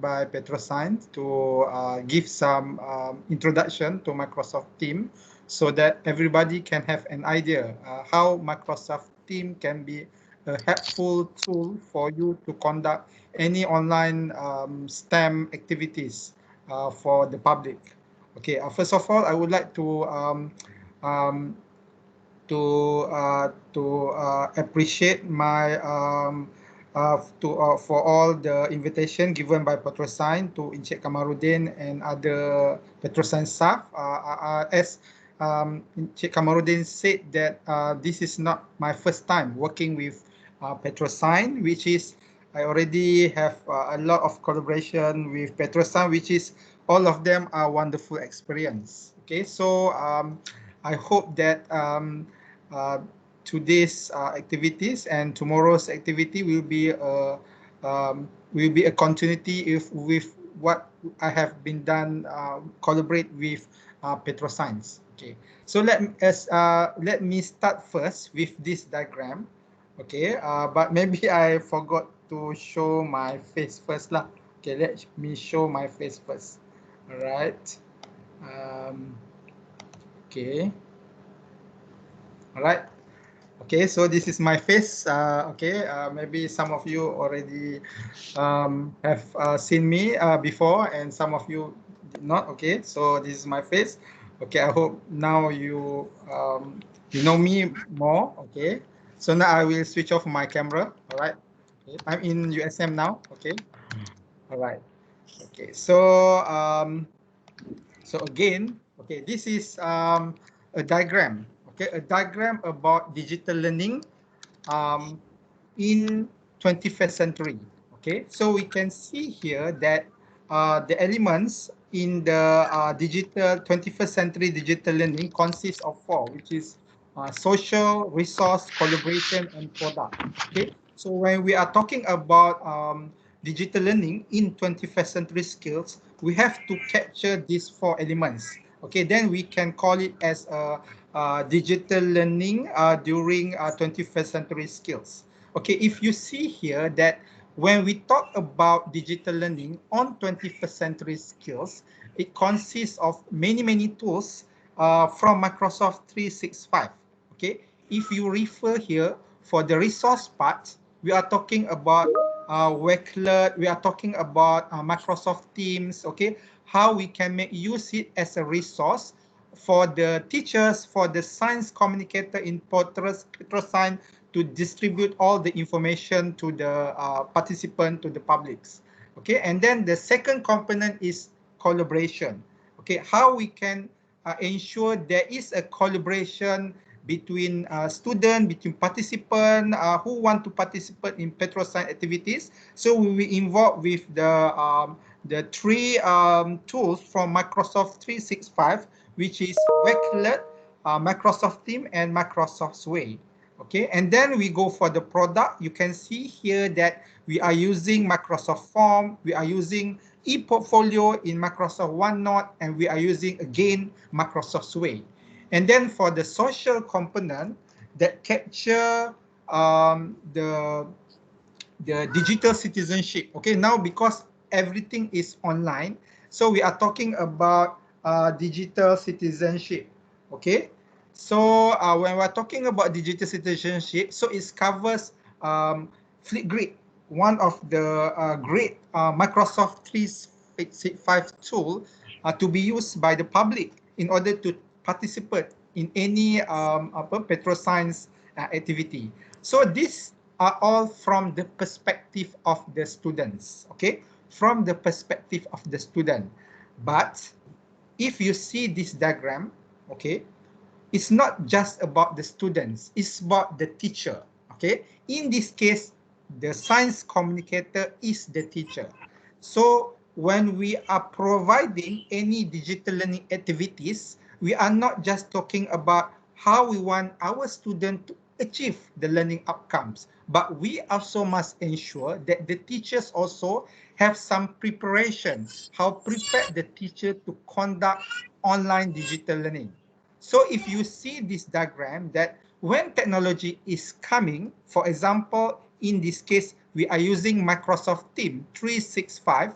by PetroScience to give some introduction to Microsoft Teams so that everybody can have an idea how Microsoft Teams can be a helpful tool for you to conduct any online STEM activities for the public. Okay, first of all, I would like um, to appreciate my for all the invitation given by PetroScience to Encik Kamarudin and other PetroScience staff. As Encik Kamarudin said that this is not my first time working with PetroScience, which is I already have a lot of collaboration with PetroScience, which is all of them are wonderful experience. Okay, so I hope that uh, today's activities and tomorrow's activity will be a continuity if with what I have been done collaborate with PetroScience. Okay, so let me start first with this diagram. Okay, but maybe I forgot to show my face first lah. Okay, let me show my face first. All right. Um, okay. All right. Okay, so this is my face. Okay, maybe some of you already have seen me before, and some of you did not. Okay, so this is my face. Okay, I hope now you know me more. Okay, so now I will switch off my camera. All right, okay. I'm in USM now. Okay, all right. Okay, so again, okay, this is a diagram. Okay, a diagram about digital learning um, in 21st century. Okay, so we can see here that the elements in the digital 21st century digital learning consists of four, which is social, resource, collaboration, and product. Okay, so when we are talking about digital learning in 21st century skills, we have to capture these four elements. Okay, then we can call it as a digital learning during 21st century skills. Okay, if you see here that when we talk about digital learning on 21st century skills, it consists of many tools from Microsoft 365. Okay, if you refer here for the resource part, we are talking about Wakelet, we are talking about Microsoft Teams. Okay, how we can make use it as a resource for the teachers, for the science communicator in PetroScience to distribute all the information to the participant, to the publics. Okay, and then the second component is collaboration. Okay, how we can ensure there is a collaboration between student, between participant who want to participate in PetroScience activities. So we will involve with the three tools from Microsoft 365, which is Wakelet, Microsoft Teams, and Microsoft Sway. Okay, and then we go for the product. You can see here that we are using Microsoft Form, we are using ePortfolio in Microsoft OneNote, and we are using again Microsoft Sway. And then for the social component that capture the digital citizenship. Okay, now because everything is online, so we are talking about digital citizenship. Okay, so when we're talking about digital citizenship, so it covers Flipgrid, one of the great Microsoft 365 tool to be used by the public in order to participate in any PetroScience activity. So this are all from the perspective of the students, okay? From the perspective of the student. But if you see this diagram, okay, it's not just about the students, it's about the teacher, okay? In this case, the science communicator is the teacher. So when we are providing any digital learning activities, we are not just talking about how we want our student to achieve the learning outcomes, but we also must ensure that the teachers also have some preparation, how prepare the teacher to conduct online digital learning. So if you see this diagram that when technology is coming, for example, in this case, we are using Microsoft Teams 365,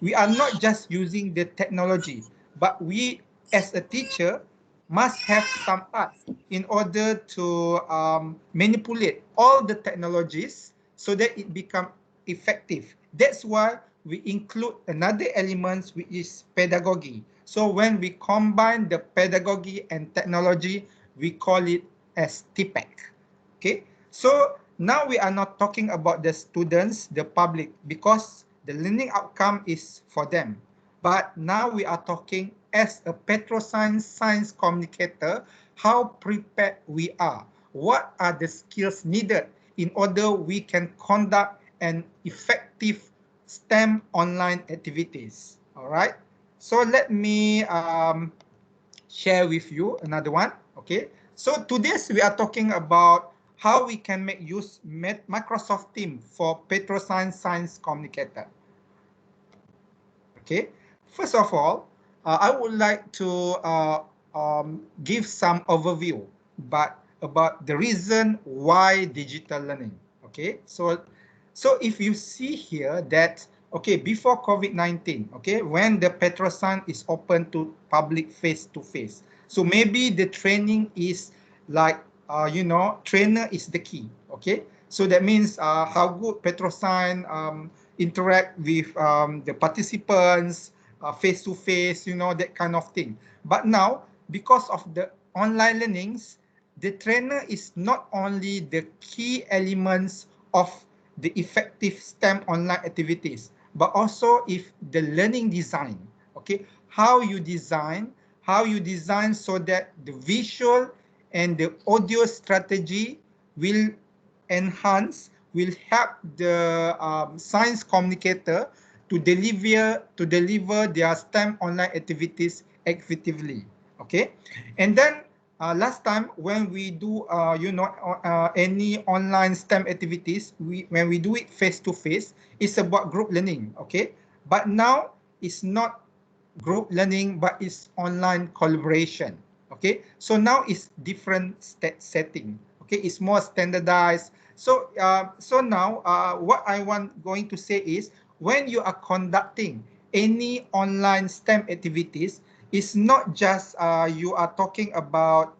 we are not just using the technology, but we as a teacher must have some art in order to manipulate all the technologies so that it become effective. That's why we include another element, which is pedagogy. So when we combine the pedagogy and technology, we call it as TPEC. Okay, so now we are not talking about the students, the public, because the learning outcome is for them. But now we are talking as a petroscience science communicator, how prepared we are. What are the skills needed in order we can conduct an effective STEM online activities. All right. So let me share with you another one. Okay. So today we are talking about how we can make use Microsoft Teams for petroscience science communicator. Okay. First of all, I would like to give some overview, but about the reason why digital learning. Okay. So if you see here that, okay, before COVID-19, okay, when the petrosan is open to public face-to-face, so maybe the training is like, trainer is the key, okay? So that means how good petrosan interact with the participants face-to-face, that kind of thing. But now, because of the online learnings, the trainer is not only the key elements of the effective STEM online activities, but also if the learning design, okay, how you design so that the visual and the audio strategy will enhance, will help the science communicator to deliver their STEM online activities effectively. Okay, and then last time when we do any online STEM activities, when we do it face to face, it's about group learning. Okay, but now it's not group learning, but it's online collaboration. Okay, so now it's different setting. Okay, it's more standardized. So now what I want going to say is, when you are conducting any online STEM activities, it's not just you are talking about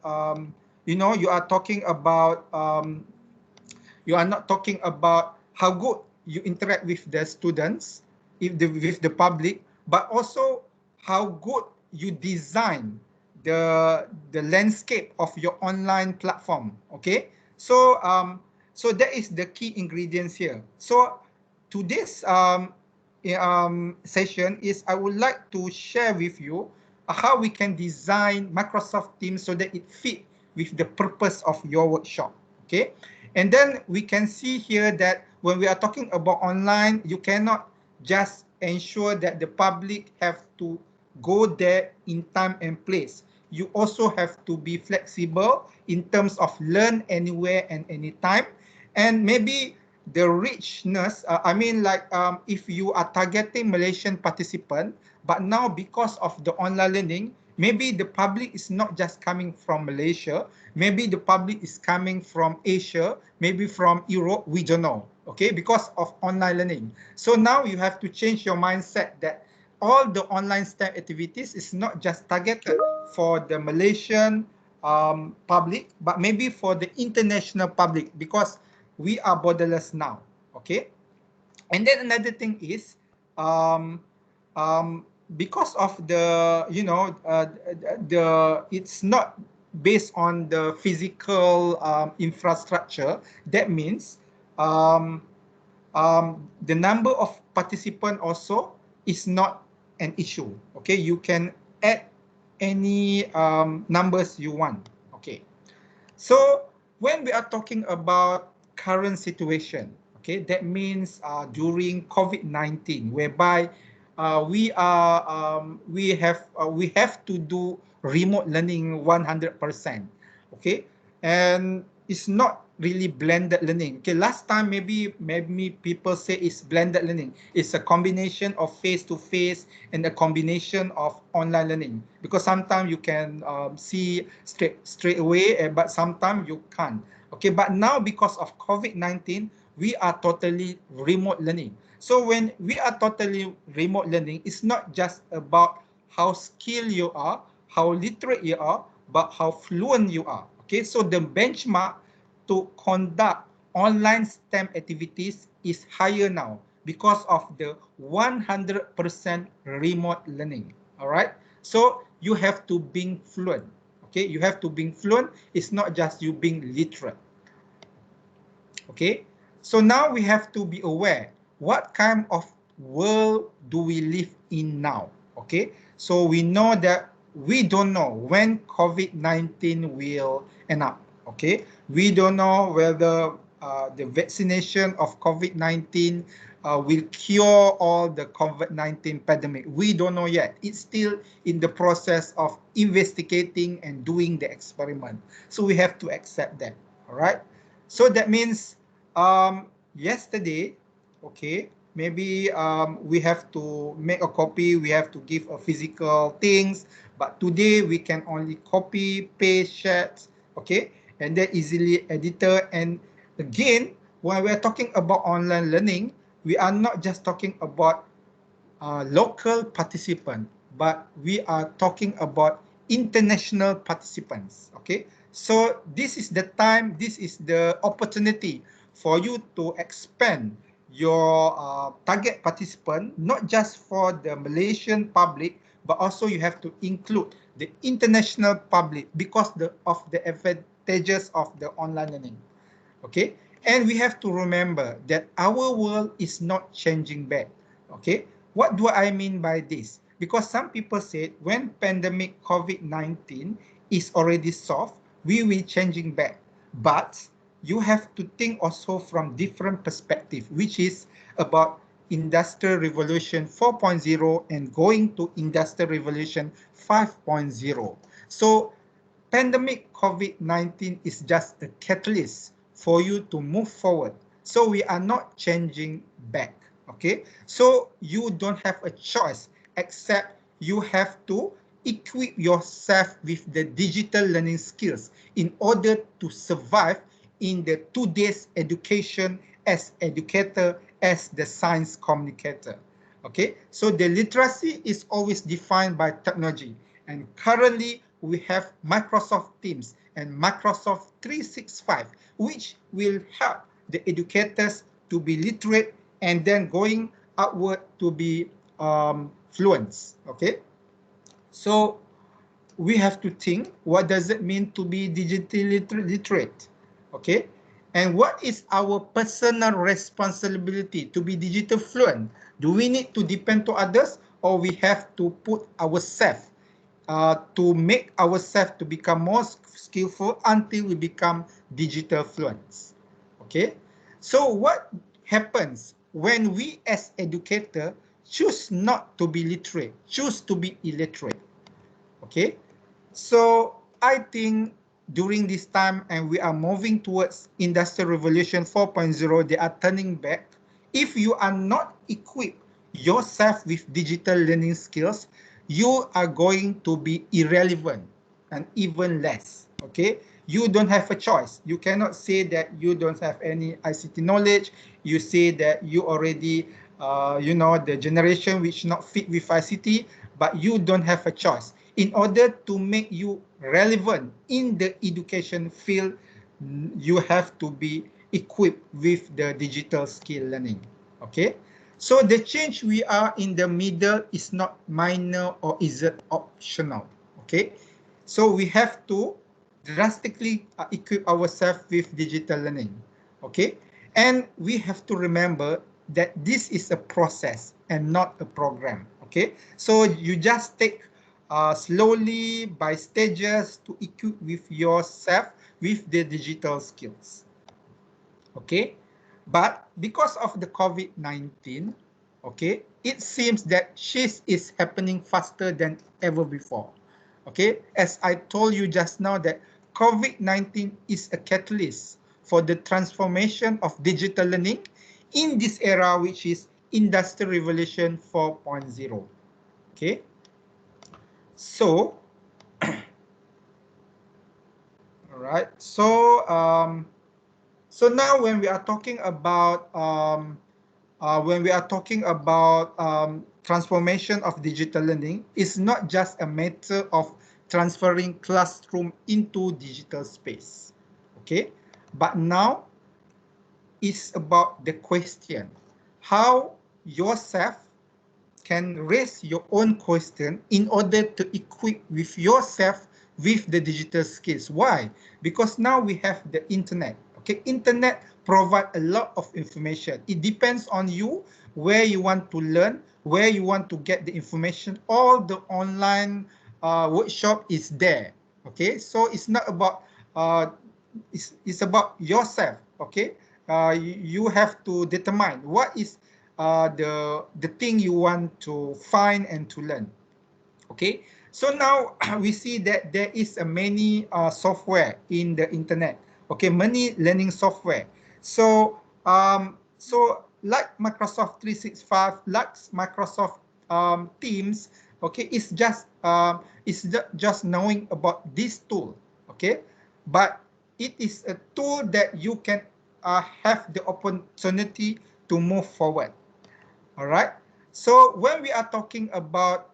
you are not talking about how good you interact with the students, with the public, but also how good you design the landscape of your online platform. Okay, so that is the key ingredients here. So today's session is, I would like to share with you how we can design Microsoft Teams so that it fit with the purpose of your workshop. Okay, and then we can see here that when we are talking about online, you cannot just ensure that the public have to go there in time and place. You also have to be flexible in terms of learn anywhere and anytime. And maybe the richness, if you are targeting Malaysian participant, but now because of the online learning, maybe the public is not just coming from Malaysia, maybe the public is coming from Asia, maybe from Europe, we don't know, okay, because of online learning. So now you have to change your mindset that all the online STEM activities is not just targeted for the Malaysian public, but maybe for the international public, because we are borderless now, okay? And then another thing is, um, because of the, it's not based on the physical infrastructure. That means the number of participants also is not an issue. Okay, you can add any numbers you want. Okay, so when we are talking about current situation, okay, that means during COVID-19, whereby we have to do remote learning 100%. Okay, and it's not really blended learning. Okay, last time maybe people say it's blended learning. It's a combination of face-to-face and a combination of online learning, because sometimes you can see straight away, but sometimes you can't. Okay, but now because of COVID-19, we are totally remote learning. So when we are totally remote learning, it's not just about how skilled you are, how literate you are, but how fluent you are. Okay, so the benchmark to conduct online STEM activities is higher now because of the 100% remote learning. All right, so you have to be fluent. Okay, you have to be fluent. It's not just you being literate. Okay, so now we have to be aware what kind of world do we live in now. Okay, so we know that we don't know when COVID-19 will end up. Okay, we don't know whether the vaccination of COVID-19 will cure all the COVID-19 pandemic. We don't know yet. It's still in the process of investigating and doing the experiment. So we have to accept that. All right. So that means yesterday, okay, maybe we have to make a copy, we have to give a physical things, but today we can only copy, paste, share, okay, and then easily editor. And again, when we're talking about online learning, we are not just talking about local participant, but we are talking about international participants. Okay, so this is the time, this is the opportunity for you to expand your target participant, not just for the Malaysian public, but also you have to include the international public because of the advantages of the online learning. Okay, and we have to remember that our world is not changing back. Okay, what do I mean by this? Because some people said when pandemic COVID-19 is already solved, we will changing back. But you have to think also from different perspective, which is about industrial revolution 4.0 and going to industrial revolution 5.0. So pandemic COVID-19 is just a catalyst for you to move forward. So we are not changing back. Okay, so you don't have a choice except you have to equip yourself with the digital learning skills in order to survive in the today's education as educator, as the science communicator. Okay, so the literacy is always defined by technology, and currently we have Microsoft Teams and Microsoft 365, which will help the educators to be literate and then going outward to be fluent. Okay, so we have to think, what does it mean to be digitally literate? Okay, and what is our personal responsibility to be digital fluent? Do we need to depend to others, or we have to put ourselves to make ourselves to become more skillful until we become digital fluent? Okay, so what happens when we as educator choose not to be literate, choose to be illiterate? Okay, so I think during this time and we are moving towards Industrial Revolution 4.0, they are turning back. If you are not equipped yourself with digital learning skills, you are going to be irrelevant and even less. Okay, you don't have a choice. You cannot say that you don't have any ICT knowledge. You say that you already, the generation which not fit with ICT, but you don't have a choice. In order to make you relevant in the education field, you have to be equipped with the digital skill learning. Okay, so the change we are in the middle is not minor or is it optional. Okay, so we have to drastically equip ourselves with digital learning. Okay, and we have to remember that this is a process and not a program. Okay, so you just take slowly by stages to equip with yourself with the digital skills. Okay, but because of the COVID-19, okay, it seems that shift is happening faster than ever before. Okay, as I told you just now that COVID-19 is a catalyst for the transformation of digital learning in this era, which is Industrial Revolution 4.0. Okay, so all right, So now when we are talking about transformation of digital learning, it's not just a matter of transferring classroom into digital space, okay? But now it's about the question, how yourself can raise your own question in order to equip with yourself with the digital skills. Why? Because now we have the internet. Okay, internet provide a lot of information. It depends on you where you want to learn, where you want to get the information. All the online workshop is there. Okay, so it's not about it's about yourself. Okay, you have to determine what is the thing you want to find and to learn. Okay, so now we see that there is a many software in the internet. Okay, many learning software. So like Microsoft 365, like Microsoft Teams. Okay, it's just knowing about this tool. Okay, but it is a tool that you can have the opportunity to move forward. All right. So when we are talking about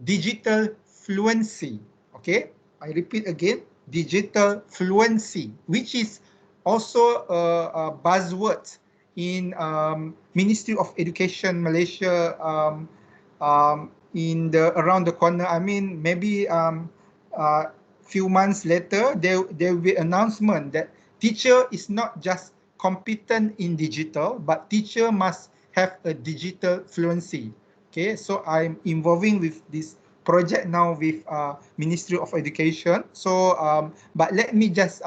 digital fluency, okay, I repeat again, digital fluency, which is also a buzzword in Ministry of Education Malaysia in the around the corner. I mean, maybe few months later, there will be announcement that teacher is not just competent in digital, but teacher must have a digital fluency. Okay, so I'm involving with this project now with Ministry of Education. So, but let me just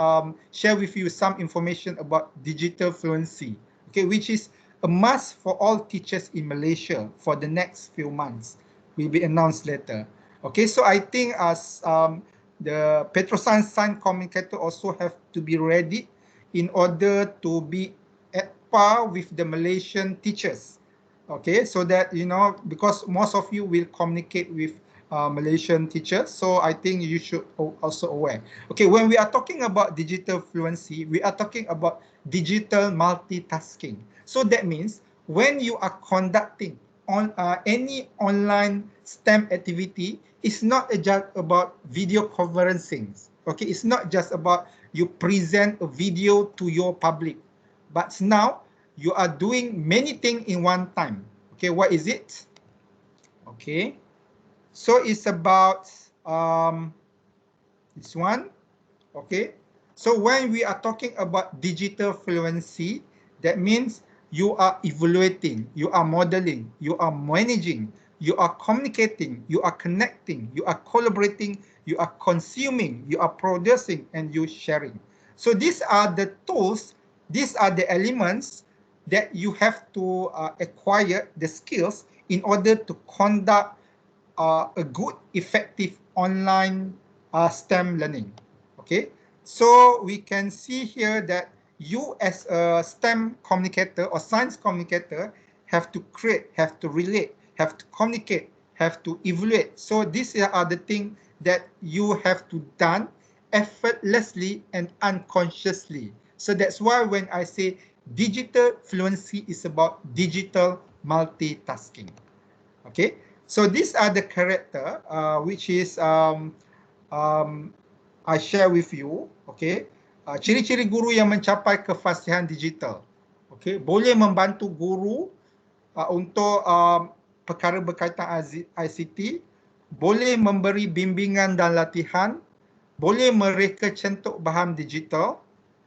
share with you some information about digital fluency. Okay, which is a must for all teachers in Malaysia for the next few months. Will be announced later. Okay, so I think as the Petroscience Science Communicator also have to be ready in order to be at par with the Malaysian teachers. Okay, so that, because most of you will communicate with Malaysian teachers, so I think you should also aware. Okay, when we are talking about digital fluency, we are talking about digital multitasking. So that means when you are conducting on any online STEM activity, it's not just about video conferencing. Okay, it's not just about you present a video to your public, but now you are doing many things in one time. Okay, what is it? Okay, so it's about this one. Okay, so when we are talking about digital fluency, that means you are evaluating, you are modeling, you are managing, you are communicating, you are connecting, you are collaborating, you are consuming, you are producing, and you sharing. So these are the tools, these are the elements that you have to acquire the skills in order to conduct a good, effective online STEM learning. Okay, so we can see here that you as a STEM communicator or science communicator have to create, have to relate, have to communicate, have to evaluate. So these are the things that you have to done effortlessly and unconsciously. So that's why when I say digital fluency is about digital multitasking. Okay, so these are the character which is I share with you. Okay, ciri-ciri guru yang mencapai kefasihan digital. Okay, boleh membantu guru untuk perkara berkaitan ICT, boleh memberi bimbingan dan latihan, boleh mereka centuk bahan digital,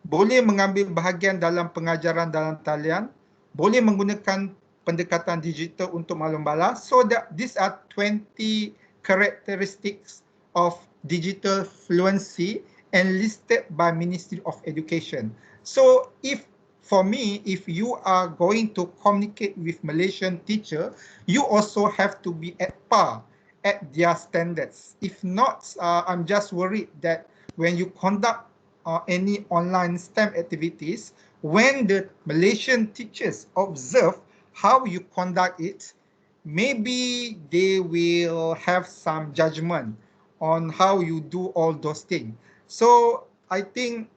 boleh mengambil bahagian dalam pengajaran dalam talian, boleh menggunakan pendekatan digital untuk maklum balas. So that these are 20 characteristics of digital fluency enlisted by Ministry of Education. So for me, if you are going to communicate with Malaysian teacher, you also have to be at par at their standards. If not, I'm just worried that when you conduct any online STEM activities, when the Malaysian teachers observe how you conduct it, maybe they will have some judgment on how you do all those things. So I think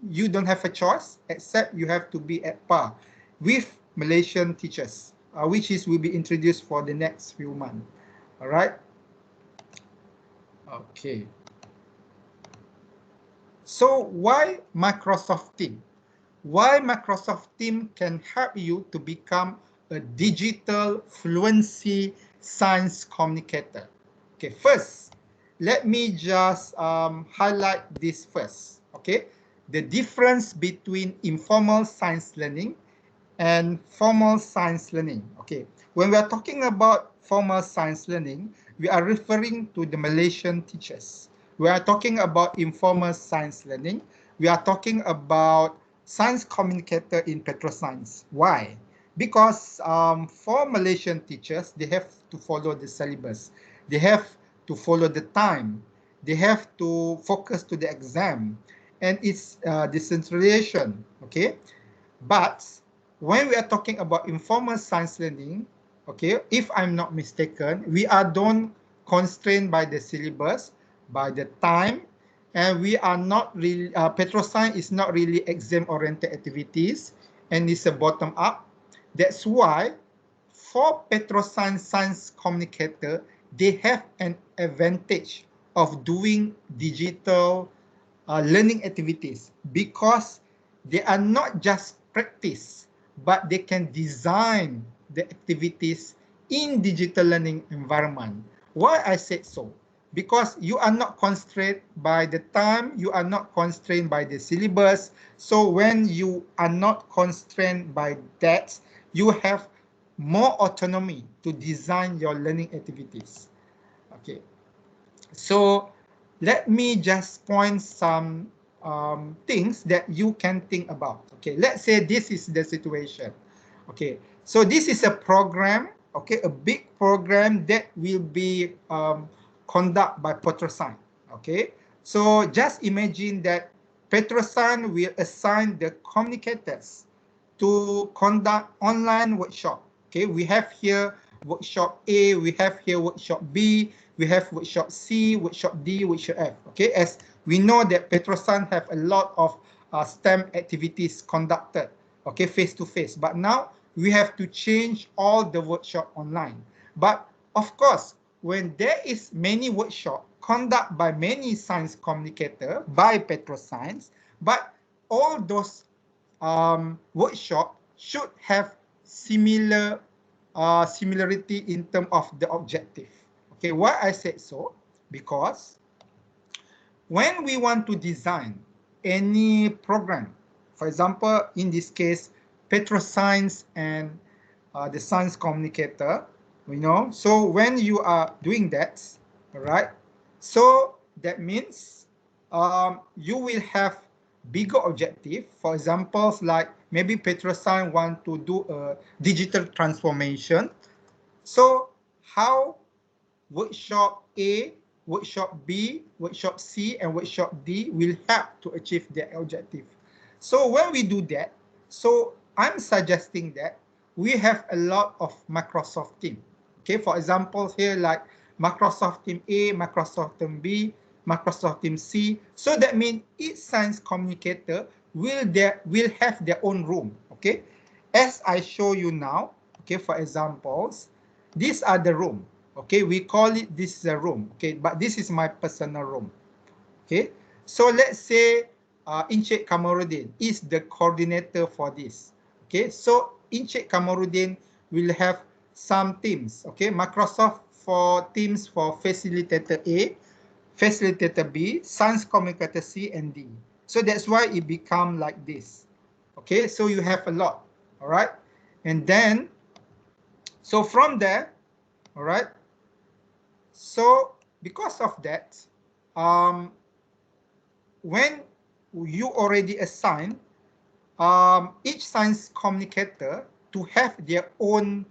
you don't have a choice except you have to be at par with Malaysian teachers, which will be introduced for the next few months. All right. Okay. So why Microsoft Teams? Why Microsoft Teams can help you to become a digital fluency science communicator. Okay, first, let me just highlight this first. Okay, the difference between informal science learning and formal science learning. Okay, when we are talking about formal science learning, we are referring to the Malaysian teachers. We are talking about informal science learning. We are talking about science communicator in petroscience. Why? Because for Malaysian teachers, they have to follow the syllabus. They have to follow the time. They have to focus to the exam. And it's decentralization, okay? But when we are talking about informal science learning, okay, if I'm not mistaken, we are don't constrained by the syllabus, by the time, and we are not really, petroscience is not really exam-oriented activities, and it's a bottom-up. That's why for petroscience science communicator, they have an advantage of doing digital learning activities because they are not just practice, but they can design the activities in digital learning environment. Why I said so? Because you are not constrained by the time, you are not constrained by the syllabus. So when you are not constrained by that, you have more autonomy to design your learning activities. Okay. So let me just point some things that you can think about. Okay, let's say this is the situation. Okay, so this is a program, okay, a big program that will be conducted by Petrosan. Okay, so just imagine that Petrosan will assign the communicators to conduct online workshop. Okay, we have here workshop A, we have here workshop B, we have workshop C, workshop D, workshop F. Okay, as we know that Petrosan have a lot of STEM activities conducted, okay, face to face. But now we have to change all the workshop online. But of course, when there is many workshop conducted by many science communicator by Petroscience, but all those workshop should have similarity in terms of the objective. Okay, why I said so? Because when we want to design any program, for example, in this case, petroscience and the science communicator, you know, so when you are doing that, right, so that means you will have bigger objective. For examples, like maybe petroscience want to do a digital transformation. So how workshop A, workshop B, workshop C, and workshop D will help to achieve their objective. So when we do that, so I'm suggesting that we have a lot of Microsoft team. Okay, for example, here like Microsoft Team A, Microsoft Team B, Microsoft Team C. So that means each science communicator will have their own room. Okay, as I show you now. Okay, for examples, these are the room. Okay, we call it this is a room. Okay, but this is my personal room. Okay, so let's say Encik Kamarudin is the coordinator for this. Okay, so Encik Kamarudin will have some teams. Okay, Microsoft for teams for facilitator A, facilitator B, science communicator C and D. So that's why it become like this. Okay, so you have a lot. All right, and then so from there, all right. So because of that, when you already assign each science communicator to have their own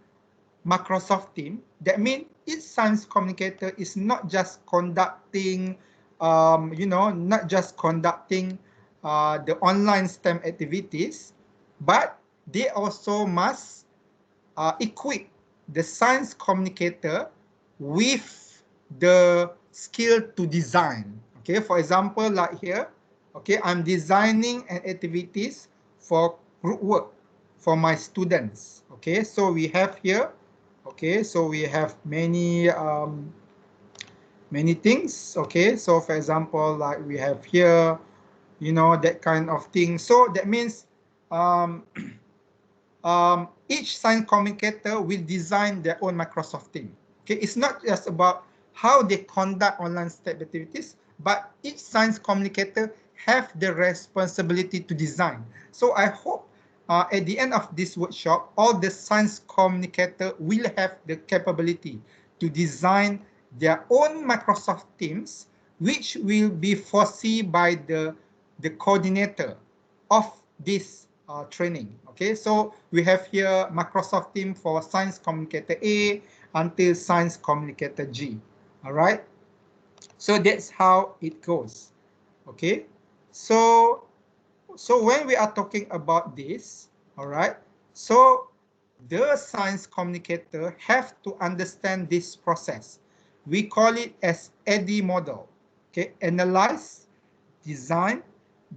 Microsoft team, that means each science communicator is not just conducting, not just conducting the online STEM activities, but they also must equip the science communicator with the skill to design. Okay, for example, like here, Okay, I'm designing an activities for group work for my students. Okay, so we have here, okay, so we have many things. Okay, so for example, like we have here, you know, that kind of thing. So that means um, each science communicator will design their own Microsoft team. Okay, it's not just about how they conduct online STEP activities, but each science communicator have the responsibility to design. So I hope at the end of this workshop, all the science communicator will have the capability to design their own Microsoft teams, which will be foreseen by the coordinator of this training. Okay, so we have here Microsoft team for Science Communicator A until Science Communicator G. All right, so that's how it goes. Okay, so when we are talking about this, all right, so the science communicator have to understand this process. We call it as ADDIE model. Okay, analyze, design,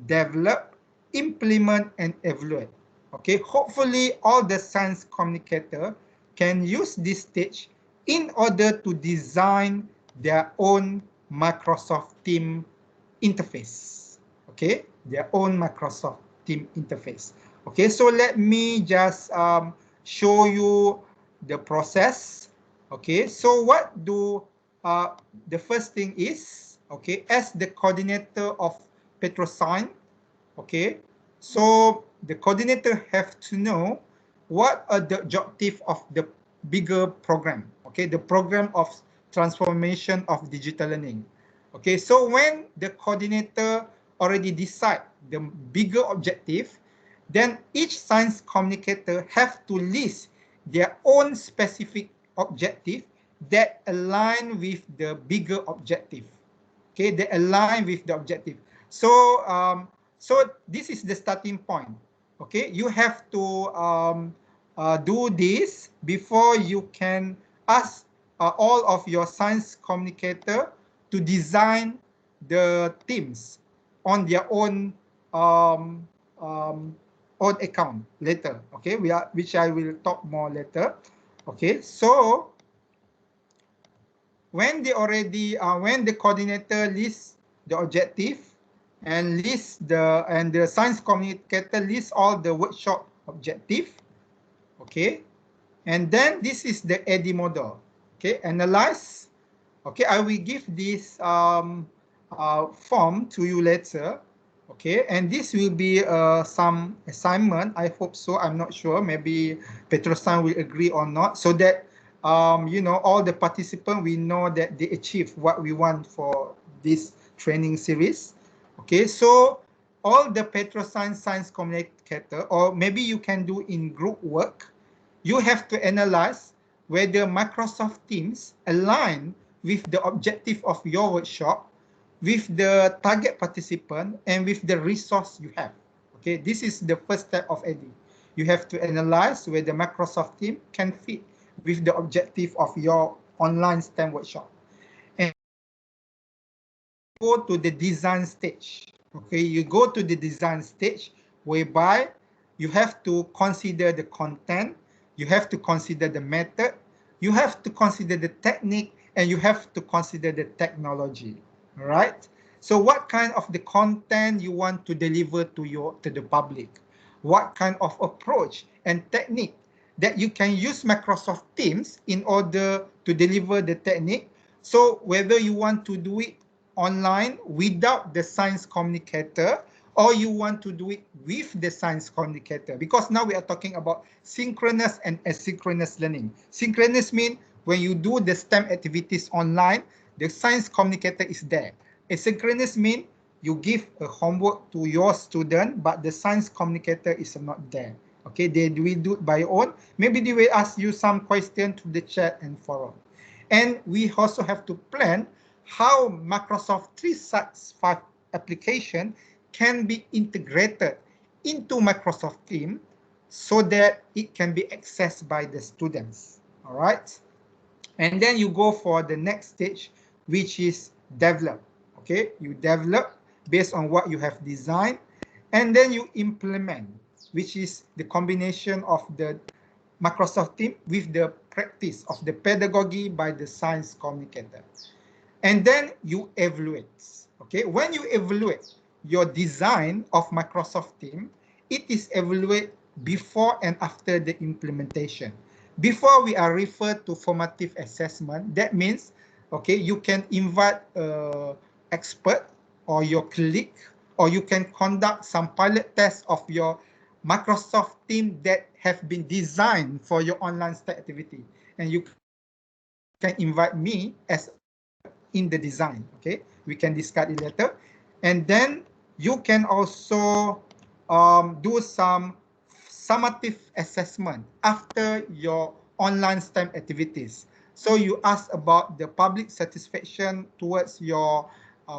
develop, implement, and evaluate. Okay, hopefully all the science communicator can use this stage in order to design their own Microsoft Team interface. Okay, their own Microsoft Team interface. Okay, so let me just show you the process. Okay, so what do the first thing is, okay, as the coordinator of PetroScience, okay, so the coordinator have to know what are the objective of the bigger program, okay, the program of transformation of digital learning. Okay, so when the coordinator already decide the bigger objective, then each science communicator have to list their own specific objective that align with the bigger objective. Okay, they align with the objective. So so this is the starting point. Okay, you have to do this before you can ask all of your science communicator to design the teams on their um, um, own account later. Okay, which I will talk more later. Okay, so when the coordinator lists the objective and the science communicator lists all the workshop objective, okay, and then this is the AD model. Okay, analyze. Okay, I will give this form to you later. Okay, and this will be some assignment. I hope so. I'm not sure. Maybe Petrosan will agree or not, so that you know, all the participants, we know that they achieve what we want for this training series. Okay, so all the Petrosan science communicator, or maybe you can do in group work, you have to analyze whether Microsoft Teams align with the objective of your workshop, with the target participant, and with the resource you have. Okay, this is the first step of AD. You have to analyze whether Microsoft Teams can fit with the objective of your online STEM workshop. And go to the design stage. Okay, you go to the design stage whereby you have to consider the content, you have to consider the method, you have to consider the technique, and you have to consider the technology. All right. So what kind of the content you want to deliver to the public? What kind of approach and technique that you can use Microsoft Teams in order to deliver the technique? So whether you want to do it online without the science communicator, or you want to do it with the science communicator, because now we are talking about synchronous and asynchronous learning. Synchronous means when you do the STEM activities online, the science communicator is there. Asynchronous means you give a homework to your student, but the science communicator is not there. Okay, they will do it by own. Maybe they will ask you some question to the chat and forum. And we also have to plan how Microsoft 365 application can be integrated into Microsoft Teams so that it can be accessed by the students. All right. And then you go for the next stage, which is develop. Okay, you develop, based on what you have designed, and then you implement, which is the combination of the Microsoft Teams with the practice of the pedagogy by the science communicator. And then you evaluate. Okay, when you evaluate your design of Microsoft Teams, it is evaluated before and after the implementation. Before we are referred to formative assessment, that means, okay, you can invite an expert or your colleague, or you can conduct some pilot tests of your Microsoft Teams that have been designed for your online study activity. And you can invite me as an expert in the design, okay? We can discuss it later. And then you can also do some summative assessment after your online STEM activities. So you ask about the public satisfaction towards your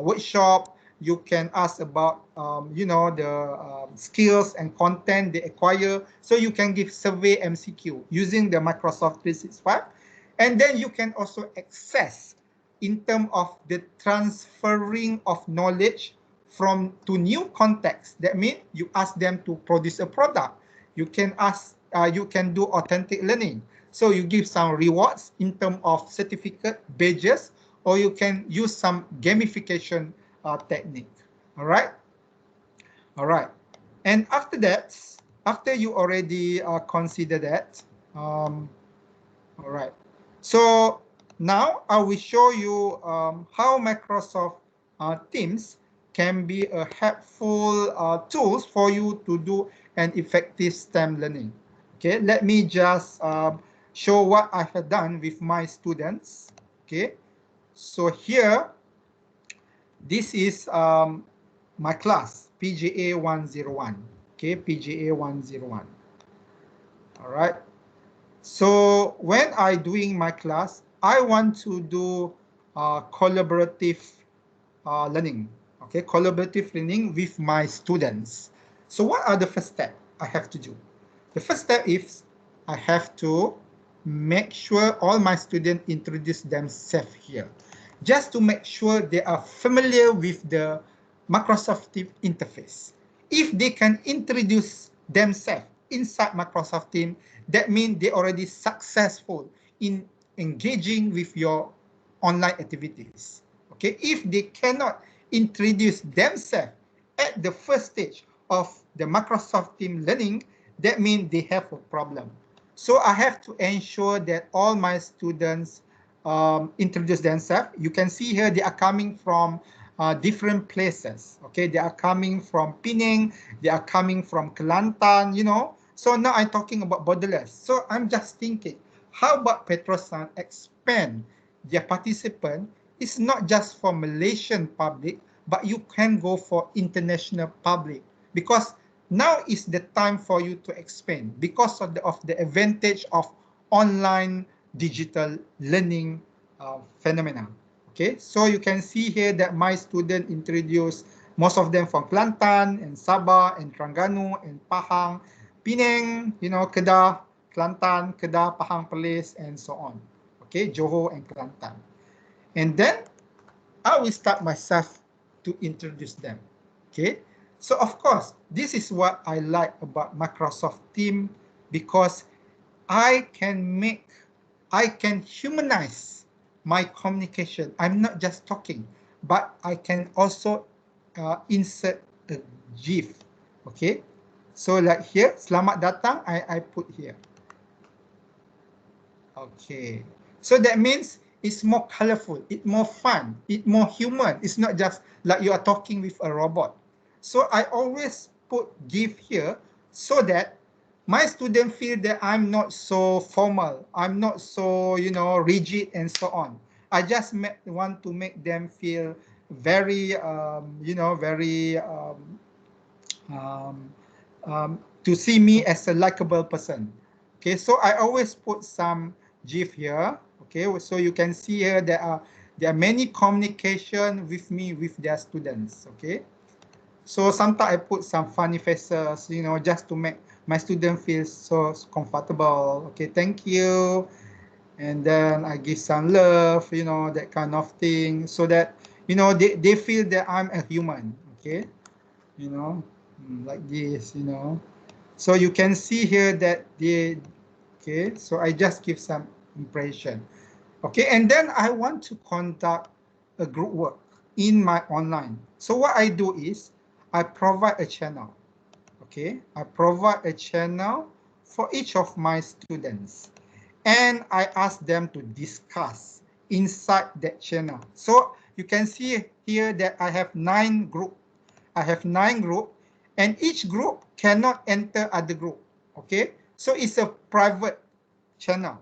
workshop. You can ask about, the skills and content they acquire. So you can give survey MCQ using the Microsoft 365. And then you can also access in terms of the transferring of knowledge from to new context. That means you ask them to produce a product. You can ask, you can do authentic learning. So you give some rewards in terms of certificate, badges, or you can use some gamification technique. All right. All right. And after that, after you already consider that, all right. So now I will show you how Microsoft Teams can be a helpful tools for you to do an effective STEM learning. Okay, let me just show what I have done with my students. Okay, so here, this is my class, PGA 101. Okay, PGA 101. All right. So when I doing my class, I want to do collaborative learning. Okay, collaborative learning with my students. So what are the first step I have to do? The first step is I have to make sure all my students introduce themselves here, just to make sure they are familiar with the Microsoft Teams interface. If they can introduce themselves inside Microsoft Teams, that means they already successful in engaging with your online activities. Okay, if they cannot introduce themselves at the first stage of the Microsoft Teams learning, that means they have a problem. So I have to ensure that all my students introduce themselves. You can see here they are coming from different places. Okay, they are coming from Penang, they are coming from Kelantan, So now I'm talking about borderless. So I'm just thinking, how about Petrosan expand their participant? It's not just for Malaysian public, but you can go for international public, because now is the time for you to expand because of the advantage of online digital learning phenomena. Okay, so you can see here that my student introduced most of them from Kelantan and Sabah and Terengganu and Pahang, Penang, Kedah, Kelantan, Kedah, Pahang Perlis, and so on. Okay, Johor and Kelantan. And then I will start myself to introduce them. Okay, so of course, this is what I like about Microsoft Teams, because I can humanize my communication. I'm not just talking, but I can also insert a GIF. Okay, so like here, selamat datang, I put here. Okay, so that means it's more colorful, it's more fun, it's more human. It's not just like you are talking with a robot. So I always put GIF here so that my student feel that I'm not so formal, I'm not so, rigid and so on. I just want to make them feel very, very, to see me as a likable person. Okay, so I always put some GIF here. Okay, so you can see here there are many communication with me with their students. Okay, so sometimes I put some funny faces, just to make my student feel so comfortable. Okay, thank you. And then I give some love, that kind of thing, so that, they feel that I'm a human. Okay, you know, like this, you know. So you can see here that they, okay, so I just give some impression. Okay, and then I want to conduct a group work in my online. So what I do is I provide a channel. Okay, I provide a channel for each of my students, and I ask them to discuss inside that channel. So you can see here that I have 9 group. I have 9 group, and each group cannot enter other group. Okay, so it's a private channel.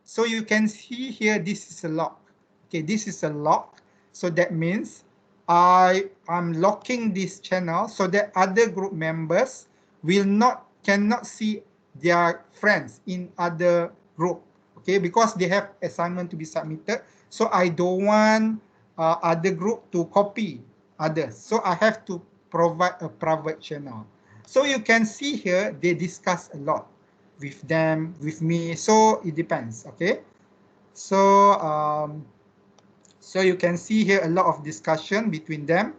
So you can see here, this is a lock. Okay, this is a lock. So that means I'm locking this channel so that other group members cannot see their friends in other group. Okay, because they have assignment to be submitted. So I don't want other group to copy others. So I have to provide a private channel. So you can see here, they discuss a lot with them, with me. So it depends. Okay. So so you can see here a lot of discussion between them.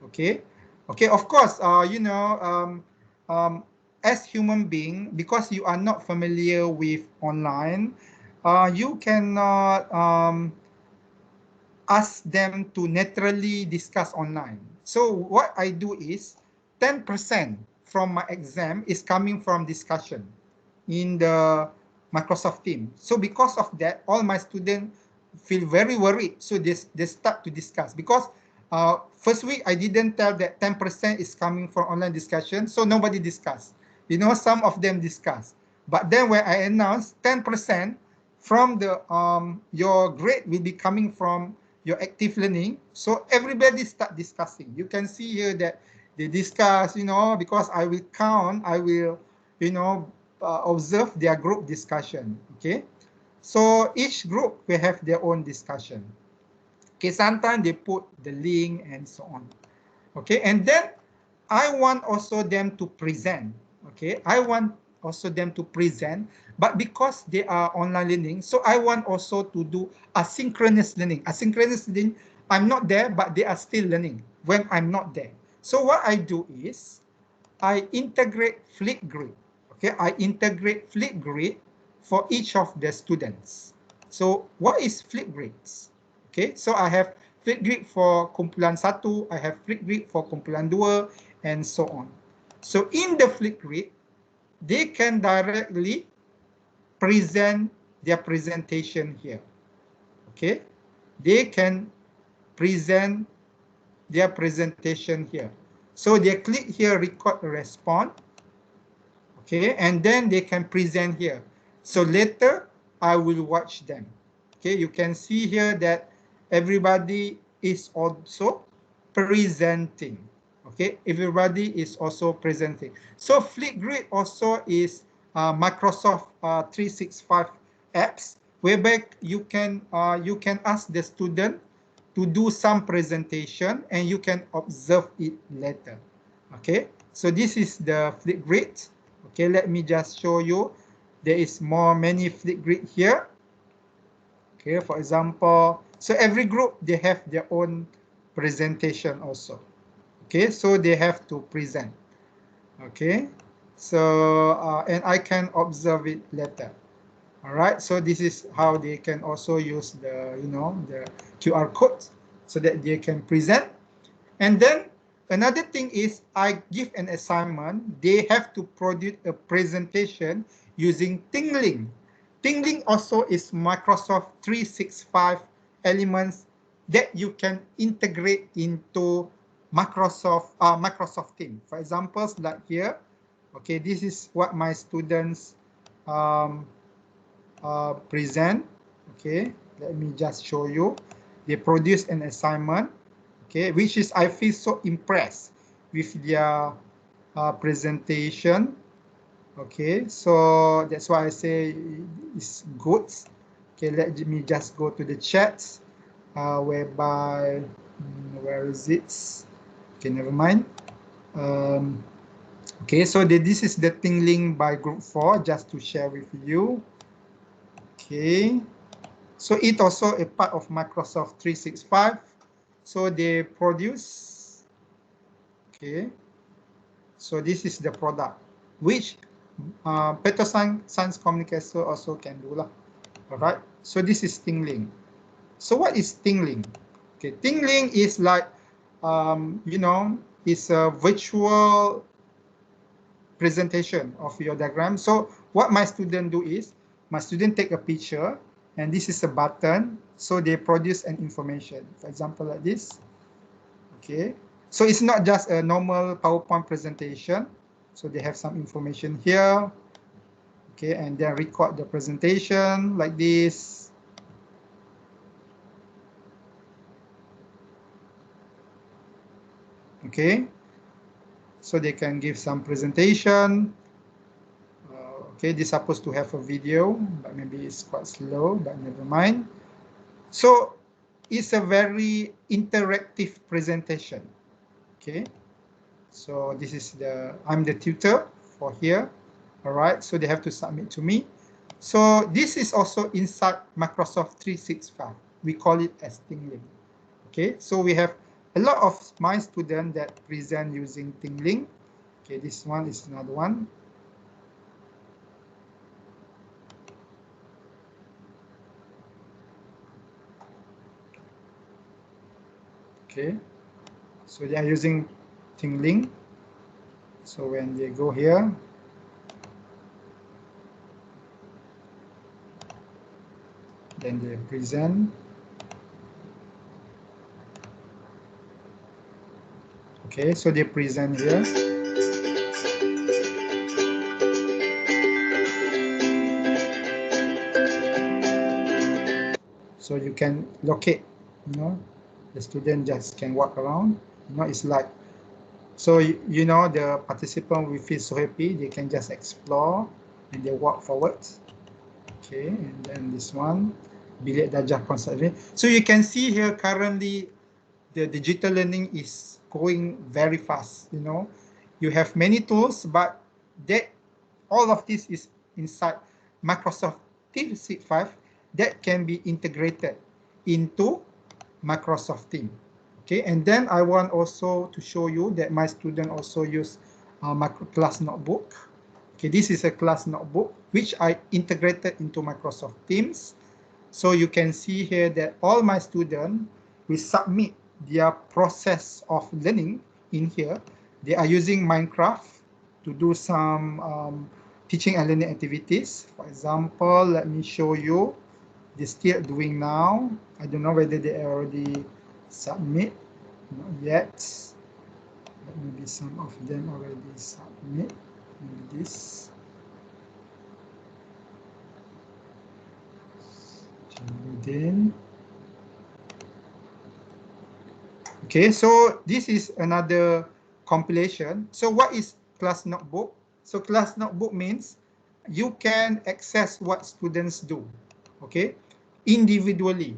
Okay. Okay. Of course, you know, as human being, because you are not familiar with online, you cannot ask them to naturally discuss online. So what I do is 10% from my exam is coming from discussion in the Microsoft team. So because of that, all my students feel very worried. So they start to discuss because first week I didn't tell that 10% is coming from online discussion. So nobody discussed. You know, some of them discuss. But then when I announced 10% from the your grade will be coming from your active learning, so everybody start discussing. You can see here that they discuss, you know, because I will count, I will, you know, observe their group discussion. Okay, so each group will have their own discussion. Okay, sometimes they put the link and so on. Okay, and then I want also them to present. Okay, I want also them to present, but because they are online learning, so I want also to do asynchronous learning. Asynchronous learning, I'm not there, but they are still learning when I'm not there. So what I do is I integrate Flipgrid. Okay, I integrate Flipgrid for each of the students. So what is Flipgrids? Okay, so I have Flipgrid for kumpulan 1, I have Flipgrid for kumpulan 2, and so on. So in the Flipgrid, they can directly present their presentation here. Okay, they can present their presentation here. So they click here, record respond. Okay, and then they can present here. So later I will watch them. Okay, you can see here that everybody is also presenting. Okay, everybody is also presenting. So Flipgrid also is Microsoft 365 apps, whereby you can ask the student to do some presentation and you can observe it later. Okay, so this is the Flipgrid. Okay, let me just show you. There is many Flipgrid here. Okay, for example, so every group, they have their own presentation also. Okay, so they have to present. Okay, so and I can observe it later. All right, so this is how they can also use the, you know, the QR code so that they can present. And then another thing is I give an assignment. They have to produce a presentation using Tingling. Tingling also is Microsoft 365 elements that you can integrate into Microsoft Teams. For example, like here, okay, this is what my students um, present. Okay, let me just show you. They produce an assignment. Okay, which is I feel so impressed with their presentation. Okay, so that's why I say it's good. Okay, let me just go to the chats, whereby where is it? Okay, never mind. Okay, so this is the tingling by group 4, just to share with you. Okay, so it also a part of Microsoft 365. So they produce Okay, so this is the product which science communicator also can do lah. All right, so this is tingling. So what is tingling? Okay, tingling is like you know, it's a virtual presentation of your diagram. So what my student do is, my student take a picture, and this is a button, so they produce an information. For example, like this. Okay, so it's not just a normal PowerPoint presentation. So they have some information here. Okay, and then record the presentation like this. Okay, so they can give some presentation. Okay, this is supposed to have a video, but maybe it's quite slow, but never mind. So it's a very interactive presentation. Okay, so this is I'm the tutor for here. All right, so they have to submit to me. So this is also inside Microsoft 365. We call it as tingling. Okay, so we have a lot of my students that present using tingling. Okay, this one is another one. Okay, so they are using tingling. So when they go here, then they present. Okay, so they present here. So you can locate, you know, the student just can walk around. You know, it's like, so you know, the participant will feel so happy, they can just explore and they walk forwards. Okay, and then this one, bilik darjah konservasi. So you can see here currently the digital learning is going very fast. You know, you have many tools, but that all of this is inside Microsoft Teams 5 that can be integrated into Microsoft Teams. Okay, and then I want also to show you that my student also use my class notebook. Okay, this is a class notebook which I integrated into Microsoft Teams. So you can see here that all my students will submit their process of learning in here. They are using Minecraft to do some teaching and learning activities. For example, let me show you. They're still doing now. I don't know whether they already submit. Not yet. But maybe some of them already submit. Maybe this. Then. Okay, so this is another compilation. So what is class notebook? So class notebook means you can access what students do, okay, individually,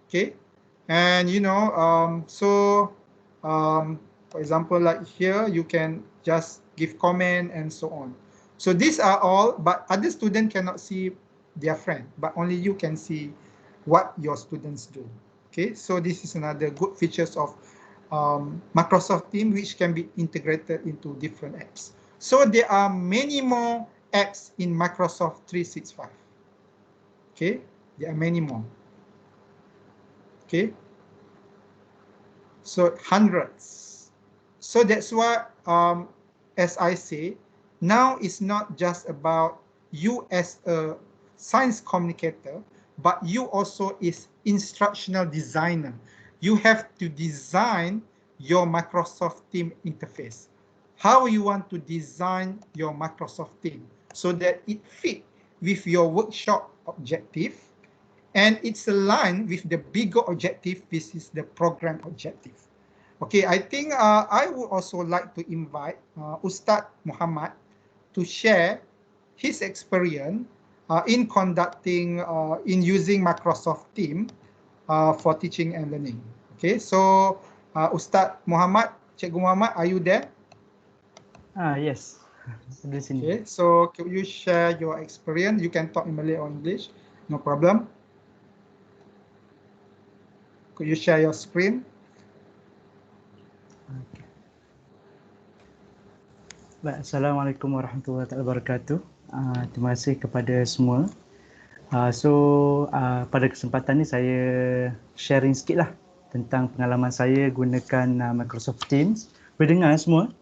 okay, and you know, for example, like here, you can just give comment and so on. So these are all, but other students cannot see their friend, but only you can see what your students do. Okay, so this is another good features of Microsoft Teams, which can be integrated into different apps. So there are many more apps in Microsoft 365. Okay, there are many more. Okay, so hundreds. So that's why, as I say, now it's not just about you as a science communicator, but you also is instructional designer. You have to design your Microsoft Teams interface. How you want to design your Microsoft Teams so that it fit with your workshop objective, and it's aligned with the bigger objective, which is the program objective. Okay, I think I would also like to invite Ustaz Muhammad to share his experience in conducting, in using Microsoft Teams for teaching and learning. Okay, so Ustaz Muhammad, Cikgu Muhammad, are you there? Yes. Okay, so can you share your experience? You can talk in Malay or English, no problem. Could you share your screen? Okay. Baik, Assalamualaikum warahmatullahi wabarakatuh. Terima kasih kepada semua. Pada kesempatan ni saya sharing sikit lah tentang pengalaman saya gunakan Microsoft Teams. Boleh dengar semua?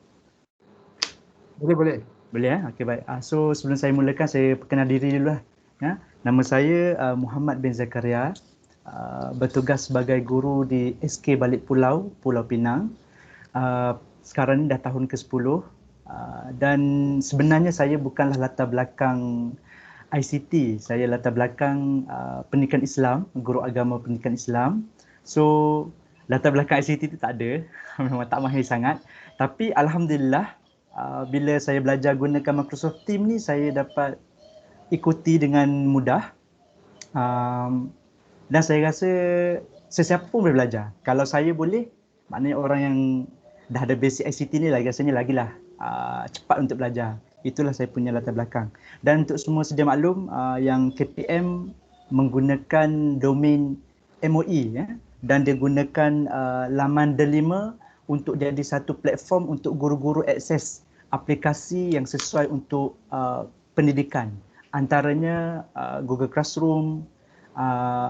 Boleh, boleh. Boleh ya? Okey, baik. Sebelum saya mulakan, saya perkenal diri dulu lah. Ya? Nama saya Muhammad bin Zakaria, bertugas sebagai guru di SK Balik Pulau, Pulau Pinang. Sekarang ni dah tahun ke-10 dan sebenarnya saya bukanlah latar belakang ICT. Saya latar belakang pendidikan Islam, guru agama pendidikan Islam. So, latar belakang ICT tu tak ada. Memang tak mahir sangat. Tapi Alhamdulillah, bila saya belajar gunakan Microsoft Teams ni, saya dapat ikuti dengan mudah. Dan saya rasa sesiapa pun boleh belajar. Kalau saya boleh, maknanya orang yang dah ada basic ICT ni rasanya lagilah cepat untuk belajar. Itulah saya punya latar belakang. Dan untuk semua sedia maklum, yang KPM menggunakan domain MOE ya, dan dia gunakan laman D5 untuk jadi satu platform untuk guru-guru akses aplikasi yang sesuai untuk pendidikan. Antaranya Google Classroom,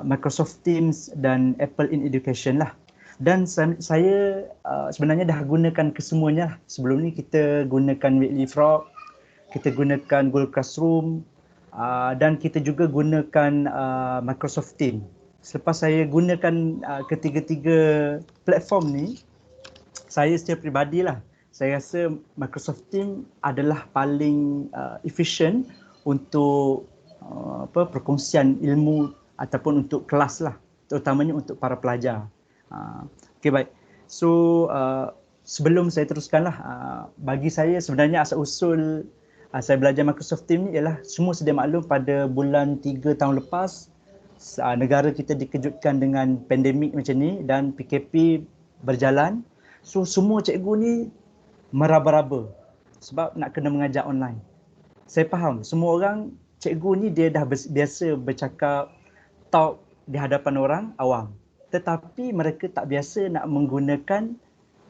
Microsoft Teams dan Apple in Education lah. Dan saya sebenarnya dah gunakan kesemuanya lah. Sebelum ni kita gunakan Weekly Frog, kita gunakan Google Classroom dan kita juga gunakan Microsoft Teams. Selepas saya gunakan ketiga-tiga platform ni, saya secara peribadi lah, saya rasa Microsoft Teams adalah paling efisien untuk perkongsian ilmu ataupun untuk kelas lah, terutamanya untuk para pelajar. Okey, baik. Sebelum saya teruskan lah, bagi saya sebenarnya asal usul saya belajar Microsoft Teams ni ialah semua sedia maklum pada bulan 3 tahun lepas negara kita dikejutkan dengan pandemik macam ni dan PKP berjalan. So semua cikgu ni meraba-raba sebab nak kena mengajar online. Saya faham semua orang, cikgu ni dia dah biasa bercakap, talk di hadapan orang awam. Tetapi mereka tak biasa nak menggunakan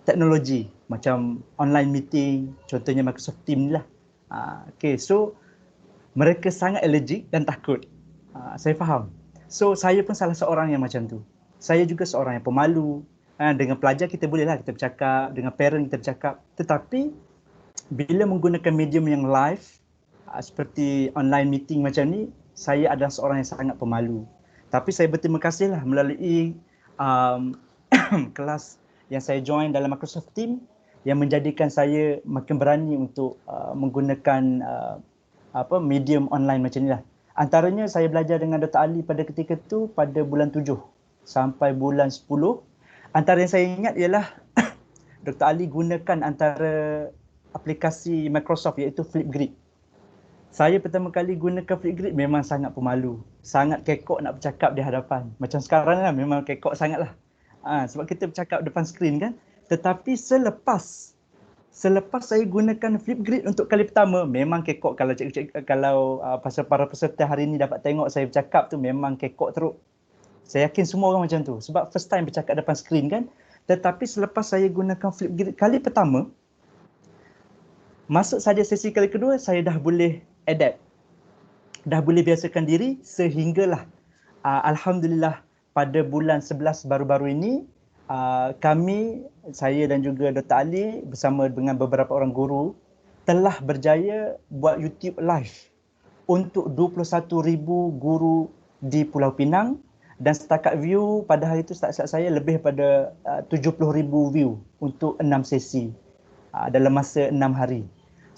teknologi macam online meeting, contohnya Microsoft Teams lah. Okay, so mereka sangat allergic dan takut. Saya faham. So saya pun salah seorang yang macam tu. Saya juga seorang yang pemalu. Dengan pelajar kita bolehlah kita bercakap, dengan parent kita bercakap. Tetapi bila menggunakan medium yang live, seperti online meeting macam ni, saya adalah seorang yang sangat pemalu. Tapi saya berterima kasihlah melalui kelas yang saya join dalam Microsoft Teams yang menjadikan saya makin berani untuk menggunakan medium online macam ni lah. Antaranya saya belajar dengan Dr. Ali pada ketika tu pada bulan 7 sampai bulan 10. Antara yang saya ingat ialah Dr. Ali gunakan antara aplikasi Microsoft iaitu Flipgrid. Saya pertama kali gunakan Flipgrid memang sangat pemalu. Sangat kekok nak bercakap di hadapan. Macam sekarang lah memang kekok sangat lah. Sebab kita bercakap depan skrin kan. Tetapi selepas saya gunakan Flipgrid untuk kali pertama, memang kekok. Kalau pasal para peserta hari ni dapat tengok saya bercakap tu memang kekok teruk. Saya yakin semua orang macam tu. Sebab first time bercakap depan skrin kan. Tetapi selepas saya gunakan Flipgrid kali pertama, masuk saja sesi kali kedua, saya dah boleh adapt. Dah boleh biasakan diri sehinggalah Alhamdulillah pada bulan 11 baru-baru ini, saya dan juga Dr. Ali bersama dengan beberapa orang guru telah berjaya buat YouTube live untuk 21,000 guru di Pulau Pinang dan setakat view pada hari itu setakat saya lebih pada 70,000 view untuk 6 sesi dalam masa 6 hari.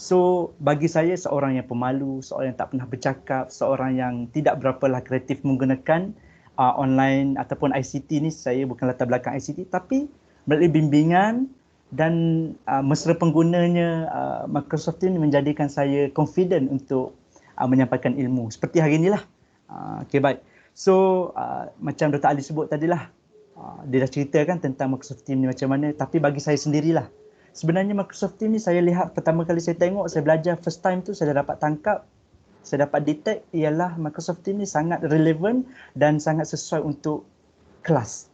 So bagi saya seorang yang pemalu, seorang yang tak pernah bercakap, seorang yang tidak berapalah kreatif menggunakan online ataupun ICT ni, saya bukan latar belakang ICT, tapi melalui bimbingan dan mesra penggunanya Microsoft ini menjadikan saya confident untuk menyampaikan ilmu seperti hari inilah. Okay, baik. So macam Dr. Ali sebut tadilah, dia dah ceritakan tentang Microsoft Teams ni macam mana, tapi bagi saya sendirilah, sebenarnya Microsoft Teams ni saya lihat pertama kali saya tengok, saya belajar first time tu, saya dah dapat tangkap, saya dapat detect ialah Microsoft Teams ni sangat relevan dan sangat sesuai untuk kelas,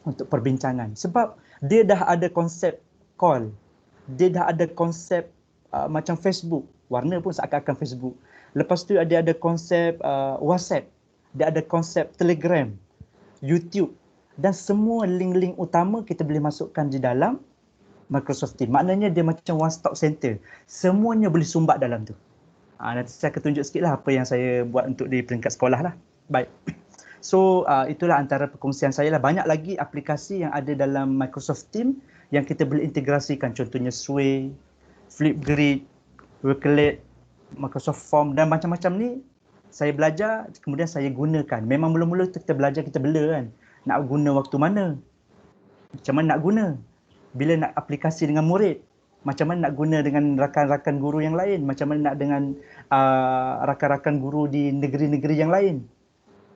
untuk perbincangan. Sebab dia dah ada konsep call, dia dah ada konsep macam Facebook, warna pun seakan-akan Facebook. Lepas tu ada konsep WhatsApp, dia ada konsep Telegram, YouTube, dan semua link-link utama kita boleh masukkan di dalam Microsoft Teams. Maknanya dia macam one stop center. Semuanya boleh sumbat dalam tu. Nanti saya akan tunjuk sikit lah apa yang saya buat untuk di peringkat sekolah lah. Baik. So itulah antara perkongsian saya lah. Banyak lagi aplikasi yang ada dalam Microsoft Teams yang kita boleh integrasikan. Contohnya Sway, Flipgrid, Worklet, Microsoft Form dan macam-macam ni saya belajar kemudian saya gunakan. Memang mula-mula kita belajar kita bela kan. Nak guna waktu mana? Macam mana nak guna? Bila nak aplikasi dengan murid? Macam mana nak guna dengan rakan-rakan guru yang lain? Macam mana nak dengan rakan-rakan guru di negeri-negeri yang lain?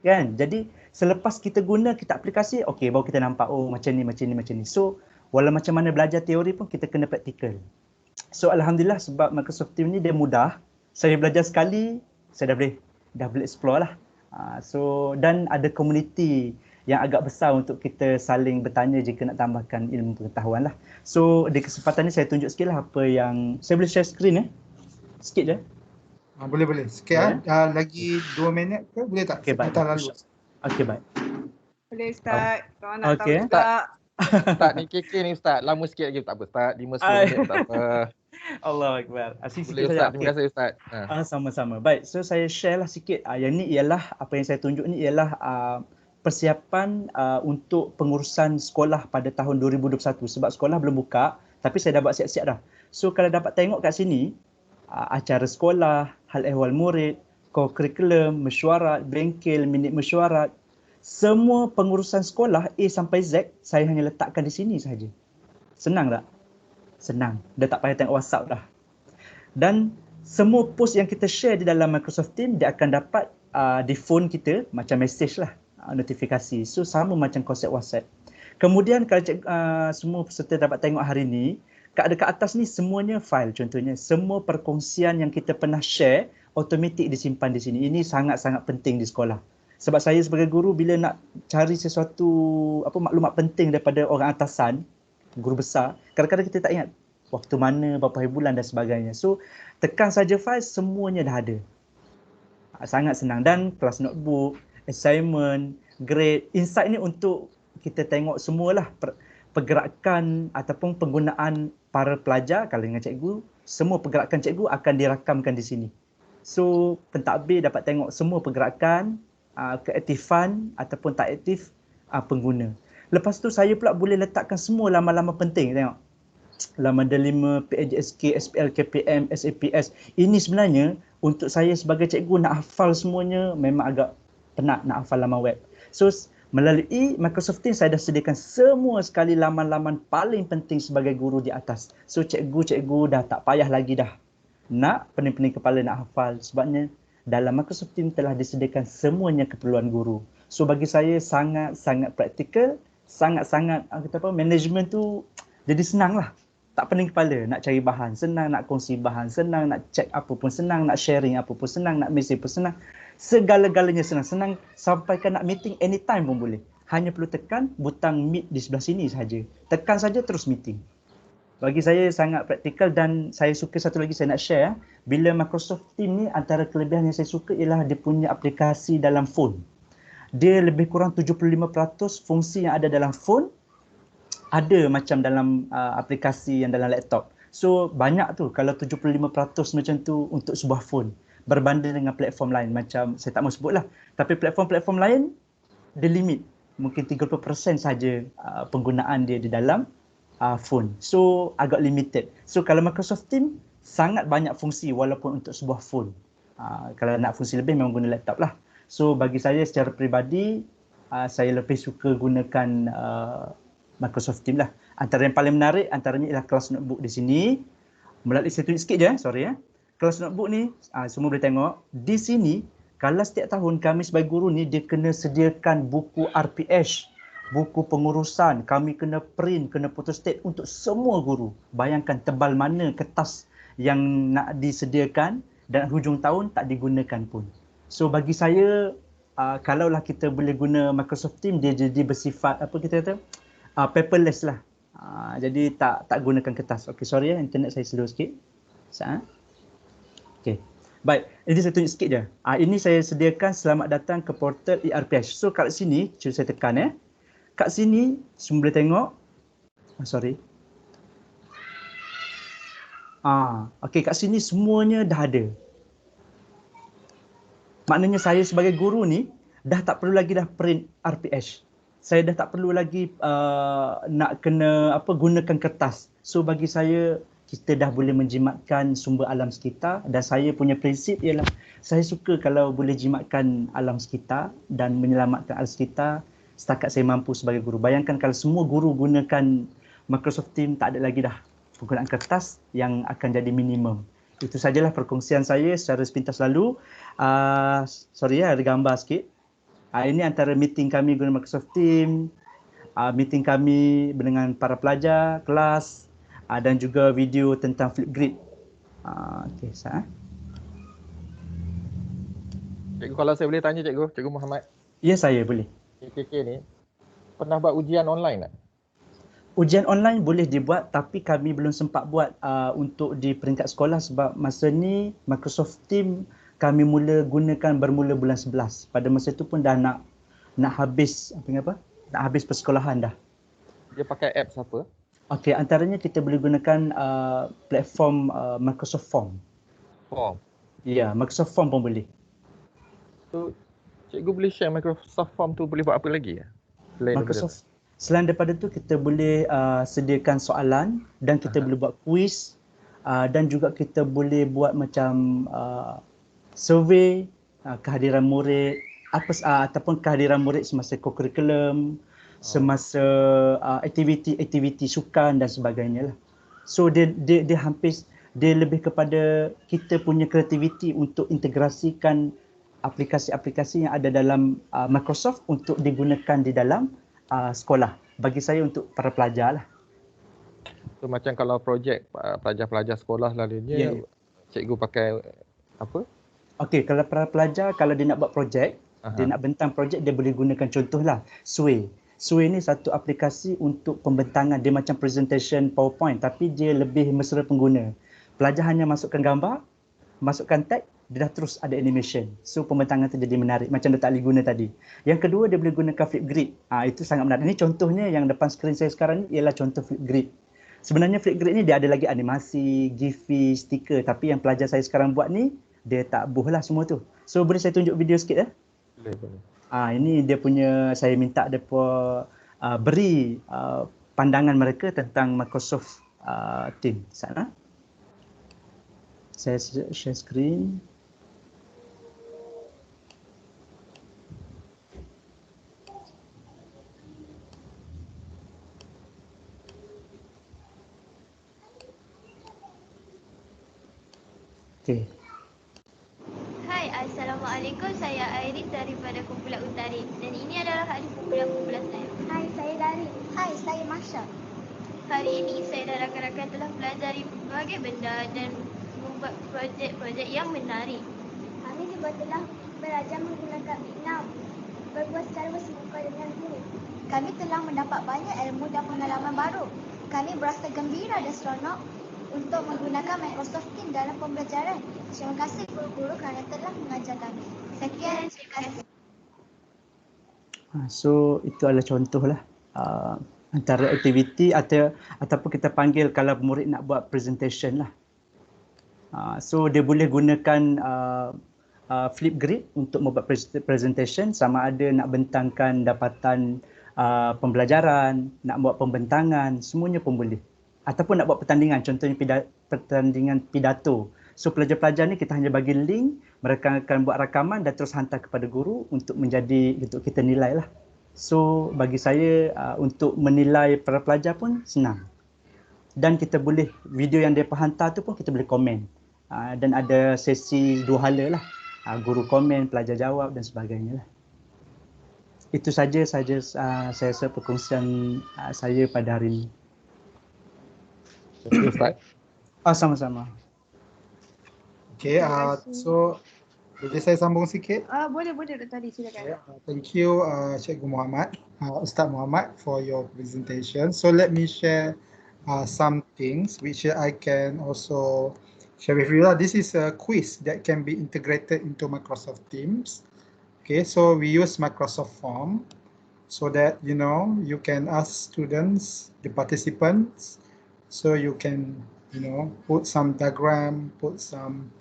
Kan? Jadi selepas kita guna, kita aplikasi, okey baru kita nampak oh macam ni, macam ni, macam ni. So walau macam mana belajar teori pun kita kena praktikal. So alhamdulillah sebab Microsoft Teams ni dia mudah. Saya belajar sekali, saya dah boleh explore lah. So dan ada komuniti yang agak besar untuk kita saling bertanya jika nak tambahkan ilmu pengetahuan lah. So di kesempatan ni saya tunjuk sikit lah apa yang saya boleh share screen sikit je. Boleh. Sikit lagi 2 minit ke boleh tak? Okey baik. Okey baik. Boleh Ustaz. Kalau nak tahu juga. Ustaz ni KK ni Ustaz. Lama sikit lagi tak apa Ustaz. 5-10 minit tak apa. Allahu Akbar. Boleh Ustaz. Terima kasih Ustaz. Sama-sama. Baik. So saya share lah sikit. Yang ni ialah apa yang saya tunjuk ni ialah persiapan untuk pengurusan sekolah pada tahun 2021 sebab sekolah belum buka tapi saya dah buat siap-siap dah. So kalau dapat tengok kat sini acara sekolah, hal ehwal murid, co-curriculum, mesyuarat, bengkel, minit mesyuarat, semua pengurusan sekolah A sampai Z saya hanya letakkan di sini sahaja. Senang tak? Senang. Dah tak payah tengok WhatsApp dah. Dan semua post yang kita share di dalam Microsoft Teams dia akan dapat di phone kita macam message lah, notifikasi. So sama macam konsep WhatsApp. Kemudian kalau semua peserta dapat tengok hari ni, dekat atas ni semuanya file. Contohnya semua perkongsian yang kita pernah share automatik disimpan di sini. Ini sangat-sangat penting di sekolah. Sebab saya sebagai guru bila nak cari sesuatu maklumat penting daripada orang atasan, guru besar, kadang-kadang kita tak ingat waktu mana, berapa hari bulan dan sebagainya. So tekan saja file, semuanya dah ada. Sangat senang. Dan kelas notebook, assignment, grade, insight ni untuk kita tengok semualah pergerakan ataupun penggunaan para pelajar kalau dengan cikgu, semua pergerakan cikgu akan dirakamkan di sini. So pentadbir dapat tengok semua pergerakan, keaktifan ataupun tak aktif pengguna. Lepas tu saya pula boleh letakkan semua laman-laman penting. Tengok. Laman D5, PAJSK, SPL, KPM, SAPS. Ini sebenarnya untuk saya sebagai cikgu nak hafal semuanya memang agak penat nak hafal laman web. So melalui Microsoft Teams saya dah sediakan semua sekali laman-laman paling penting sebagai guru di atas. So cikgu-cikgu dah tak payah lagi dah nak pening-pening kepala nak hafal. Sebabnya dalam Microsoft Teams telah disediakan semuanya keperluan guru. So bagi saya sangat-sangat praktikal, sangat-sangat management tu jadi senang lah. Tak pening kepala nak cari bahan, senang nak kongsi bahan, senang nak check apa pun senang, nak sharing apa pun senang, nak message pun senang. Segala-galanya senang sampaikan nak meeting anytime pun boleh. Hanya perlu tekan butang meet di sebelah sini sahaja. Tekan saja terus meeting. Bagi saya sangat praktikal dan saya suka satu lagi saya nak share. Bila Microsoft Teams ni antara kelebihan yang saya suka ialah dia punya aplikasi dalam phone. Dia lebih kurang 75% fungsi yang ada dalam phone ada macam dalam aplikasi yang dalam laptop. So banyak tu kalau 75% macam tu untuk sebuah phone. Berbanding dengan platform lain macam saya tak mahu sebut lah. Tapi platform-platform lain dia limit. Mungkin 30% saja penggunaan dia di dalam phone. So agak limited. So kalau Microsoft Teams sangat banyak fungsi walaupun untuk sebuah phone. Kalau nak fungsi lebih memang guna laptop lah. So bagi saya secara peribadi saya lebih suka gunakan Microsoft Teams lah. Antara yang paling menarik antaranya ialah kelas notebook di sini. Melalui saya tunjuk sikit je sorry ya. Kelas notebook ni semua boleh tengok. Di sini kalau setiap tahun kami sebagai guru ni dia kena sediakan buku RPH, buku pengurusan, kami kena print, kena photostat untuk semua guru. Bayangkan tebal mana kertas yang nak disediakan dan hujung tahun tak digunakan pun. So bagi saya kalaulah kita boleh guna Microsoft Teams dia jadi bersifat paperless lah. Jadi tak gunakan kertas. Okey sorry ya internet saya slow sikit. Ustaz. Okey. Baik, ini saya tunjuk sikit je. Ini saya sediakan selamat datang ke portal ERPH. So kat sini, cuba saya tekan ya. Kat sini semua boleh tengok. Sorry. Okey, kat sini semuanya dah ada. Maknanya saya sebagai guru ni dah tak perlu lagi dah print RPH. Saya dah tak perlu lagi nak kena gunakan kertas. So bagi saya, kita dah boleh menjimatkan sumber alam sekitar, dan saya punya prinsip ialah saya suka kalau boleh jimatkan alam sekitar dan menyelamatkan alam sekitar setakat saya mampu sebagai guru. Bayangkan kalau semua guru gunakan Microsoft Teams, tak ada lagi dah penggunaan kertas yang akan jadi minimum. Itu sajalah perkongsian saya secara sepintas lalu. Sorry ya, ada gambar sikit. Ini antara meeting kami guna Microsoft Teams, meeting kami dengan para pelajar, kelas, dan juga video tentang Flipgrid. Okey, sah. Cikgu, kalau saya boleh tanya Cikgu Muhammad. Ya, saya boleh. KK ni pernah buat ujian online tak? Ujian online boleh dibuat, tapi kami belum sempat buat untuk di peringkat sekolah sebab masa ni Microsoft Teams kami bermula bulan 11. Pada masa itu pun dah nak habis nak habis persekolahan dah. Dia pakai apps apa? Okey, antaranya kita boleh gunakan platform Microsoft Form. Form. Ya, Microsoft Form pun boleh. So, cikgu boleh share Microsoft Form tu boleh buat apa lagi ya? Selain daripada tu, kita boleh sediakan soalan dan kita boleh buat quiz, dan juga kita boleh buat macam survey kehadiran murid ataupun kehadiran murid semasa co-curriculum, semasa aktiviti sukan dan sebagainya lah. So dia lebih kepada kita punya kreativiti untuk integrasikan aplikasi-aplikasi yang ada dalam Microsoft untuk digunakan di dalam sekolah. Bagi saya untuk para pelajar lah. So macam kalau projek pelajar-pelajar sekolah lalunya, cikgu pakai apa? Okey, kalau para pelajar, kalau dia nak buat projek, dia nak bentang projek, dia boleh gunakan contohlah Sway. Sway ni satu aplikasi untuk pembentangan. Dia macam presentation PowerPoint, tapi dia lebih mesra pengguna. Pelajar hanya masukkan gambar, masukkan tag, dia dah terus ada animation. So pembentangan tu jadi menarik macam Dr. Ali guna tadi. Yang kedua, dia boleh gunakan Flipgrid. Itu sangat menarik. Ini contohnya yang depan skrin saya sekarang ni ialah contoh Flipgrid. Sebenarnya Flipgrid ni dia ada lagi animasi, gify, stiker, tapi yang pelajar saya sekarang buat ni dia tak buh lah semua tu. So boleh saya tunjuk video sikit ya? Boleh. Ini dia punya, saya minta depa beri pandangan mereka tentang Microsoft Teams. Sana. Saya share screen. Okey. Hai, Assalamualaikum. Saya Airin daripada kumpulan Utari. Dan ini adalah kumpulan saya. Hai, saya Dari. Hai, saya Masya. Hari ini saya dan rakan-rakan telah pelajari berbagai benda dan membuat projek-projek yang menarik. Kami juga telah belajar menggunakan Vietnam, berbuat secara bersemuka dengan guru. Kami telah mendapat banyak ilmu dan pengalaman baru. Kami berasa gembira dan seronok untuk menggunakan Microsoft Teams dalam pembelajaran. Terima kasih guru-guru kerana telah mengajar kami. Sekian, terima kasih. So itu adalah contohlah antara aktiviti ataupun kita panggil kalau murid nak buat presentation lah. So dia boleh gunakan Flipgrid untuk membuat presentation, sama ada nak bentangkan dapatan pembelajaran, nak buat pembentangan, semuanya pun boleh. Ataupun nak buat pertandingan, contohnya pertandingan pidato. So pelajar-pelajar ni kita hanya bagi link, mereka akan buat rakaman dan terus hantar kepada guru untuk kita nilai lah. So bagi saya untuk menilai para pelajar pun senang. Dan kita boleh, video yang dia hantar tu pun kita boleh komen. Dan ada sesi dua hala lah. Guru komen, pelajar jawab dan sebagainya lah. Itu saja saya rasa perkongsian saya pada hari ini. Terima kasih, Ustaz. Sama-sama. Okay, so boleh saya sambung sikit? Boleh Dr. Ali, silakan. Thank you Cikgu Muhammad, Ustaz Muhammad for your presentation. So let me share some things which I can also share with you. This is a quiz that can be integrated into Microsoft Teams. Okay, so we use Microsoft Form so that you can ask students, the participants, so you can put some diagram, put some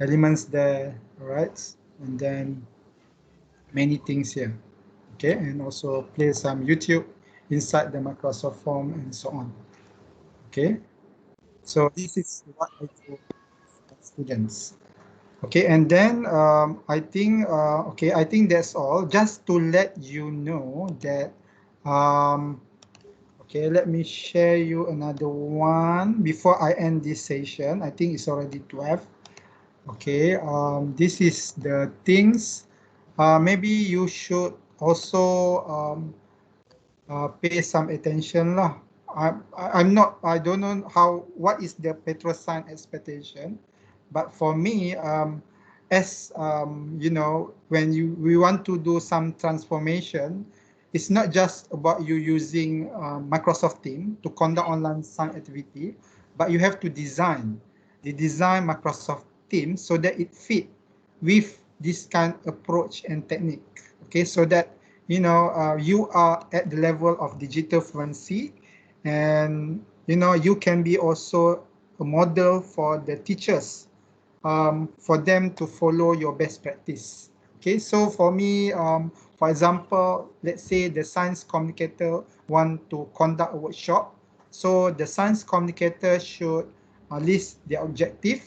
elements there, all right, and then many things here. Okay, and also play some YouTube inside the Microsoft Form and so on. Okay, so this is what I do for students. Okay, and then I think that's all. Just to let you know that, okay, let me share you another one before I end this session. I think it's already 12. Okay, this is the things. Maybe you should also pay some attention lah. I don't know what is the Petrosan expectation, but for me, as when we want to do some transformation, it's not just about you using Microsoft Teams to conduct online science activity, but you have to design Microsoft Teams so that it fit with this kind of approach and technique. Okay, so that you are at the level of digital fluency, and you can be also a model for the teachers, for them to follow your best practice. Okay, so for me, for example, let's say the science communicator want to conduct a workshop. So the science communicator should list their objective,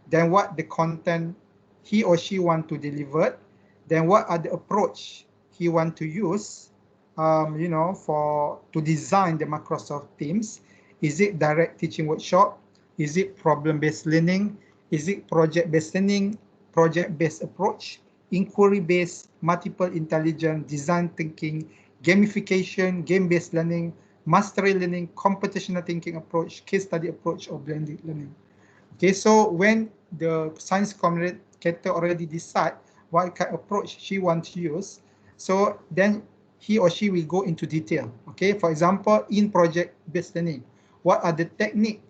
then what the content he or she want to deliver, then what are the approach he want to use, to design the Microsoft Teams. Is it direct teaching workshop? Is it problem-based learning? Is it project-based learning, project-based approach, inquiry-based, multiple intelligent, design thinking, gamification, game-based learning, mastery learning, computational thinking approach, case study approach, or blended learning? Okay, so when the science communicator already decide what kind of approach she wants to use, so then he or she will go into detail. Okay, for example, in project-based learning, what are the technique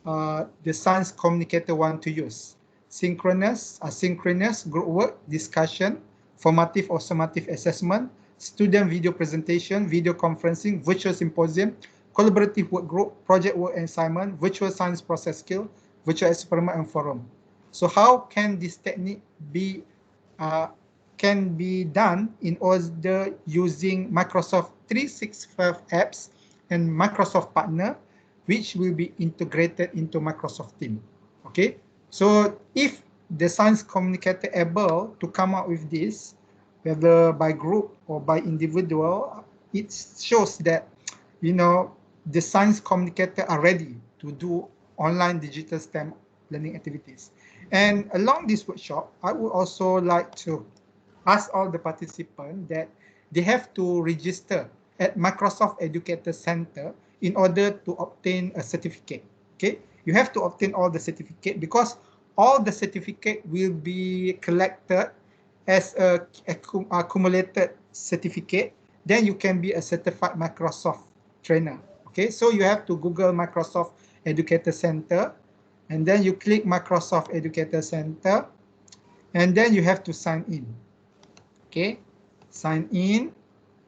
the science communicator want to use? Synchronous, asynchronous, group work, discussion, formative or summative assessment, student video presentation, video conferencing, virtual symposium, collaborative work group, project work and assignment, virtual science process skill, virtual experiment and forum. So how can this technique be done in order using Microsoft 365 apps and Microsoft partner, which will be integrated into Microsoft Teams. Okay, so if the science communicator able to come up with this, whether by group or by individual, it shows that the science communicator are ready to do online digital STEM learning activities. And along this workshop, I would also like to ask all the participants that they have to register at Microsoft Educator Center in order to obtain a certificate. Okay, you have to obtain all the certificate, because all the certificate will be collected as a accumulated certificate. Then you can be a certified Microsoft trainer. Okay, so you have to Google Microsoft Educator Center, and then you click Microsoft Educator Center, and then you have to sign in. Okay, sign in.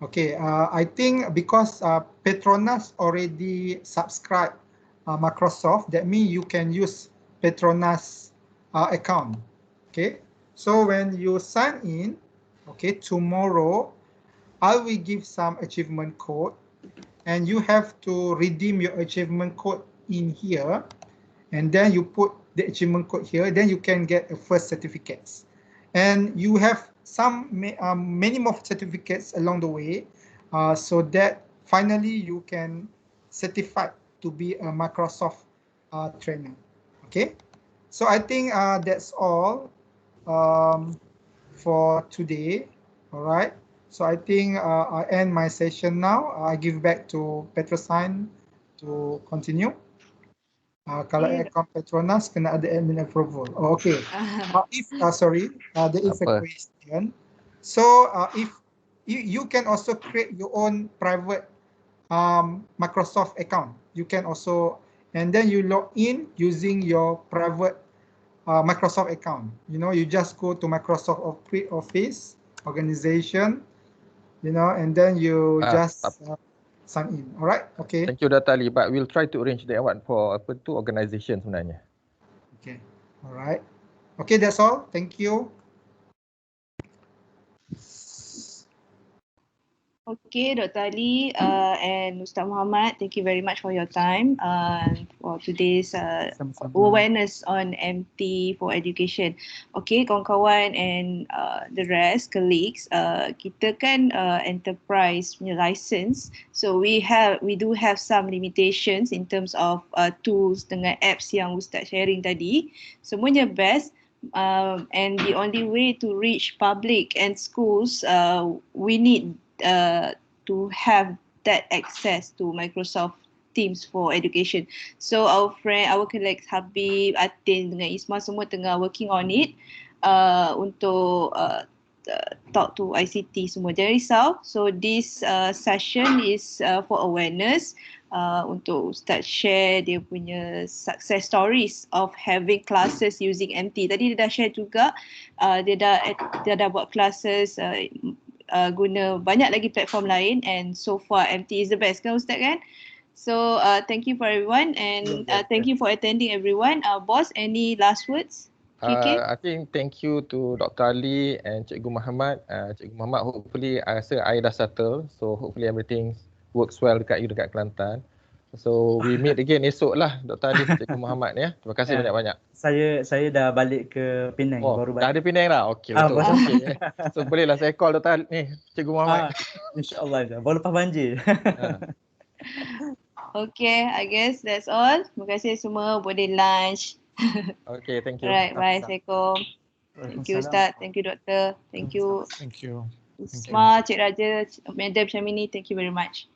Okay, I think because Petronas already subscribed Microsoft, that means you can use Petronas account. Okay, so when you sign in, okay, tomorrow I will give some achievement code, and you have to redeem your achievement code in here, and then you put the achievement code here, then you can get a first certificates. And you have some many more certificates along the way, so that finally you can certify to be a Microsoft trainer. Okay, so I think that's all for today. All right, so I think I end my session now. I give back to Petrosign to continue. Kalau account Petronas kena ada admin approval. Oh, okay. If there is a question. So if you can also create your own private Microsoft account. You can also, and then you log in using your private Microsoft account. You know, you just go to Microsoft Office organization, you know, and then you just sign in. Alright, okay. Thank you Dr. Ali, but we'll try to arrange that one for apa tu organisation sebenarnya. Okay, alright. Okay, that's all. Thank you. Okay, Dr. Ali and Ustaz Muhammad, thank you very much for your time for today's Sama-sama. awareness on MT for education. Okay, kawan-kawan and the rest, colleagues, kita kan enterprise punya license, so we do have some limitations in terms of tools dengan apps yang Ustaz sharing tadi. Semuanya best. And the only way to reach public and schools, we need to have that access to Microsoft Teams for education. So our colleagues Habib, Atin dengan Isma semua tengah working on it untuk talk to ICT semua. Jangan risau. So this session is for awareness. Untuk Ustaz share dia punya success stories of having classes using MT. Tadi dia dah share juga, dia dah buat classes guna banyak lagi platform lain, and so far MT is the best kan Ustaz kan? So thank you for everyone and thank you for attending everyone. Boss, any last words? I think thank you to Dr. Ali and Cikgu Muhammad. Cikgu Muhammad, hopefully I rasa I dah settle, so hopefully everything works well dekat you dekat Kelantan. So we meet again esok lah Dr. Ali, Cikgu Muhammad ya. Terima kasih banyak-banyak. Saya dah balik ke Penang, baru dah balik. ada Penang dah. Okey, betul. Okay. So bolehlah saya call Dr. Ali ni, Cikgu Muhammad. InsyaAllah, baru lepas banjir. Okay, I guess that's all. Terima kasih semua, boleh lunch. Okay, thank you. Alright, bye. Assalamualaikum. Thank you Ustaz, thank you Doktor, thank you Thank you. Isma, Cik Raja, Madam Syamini, thank you very much.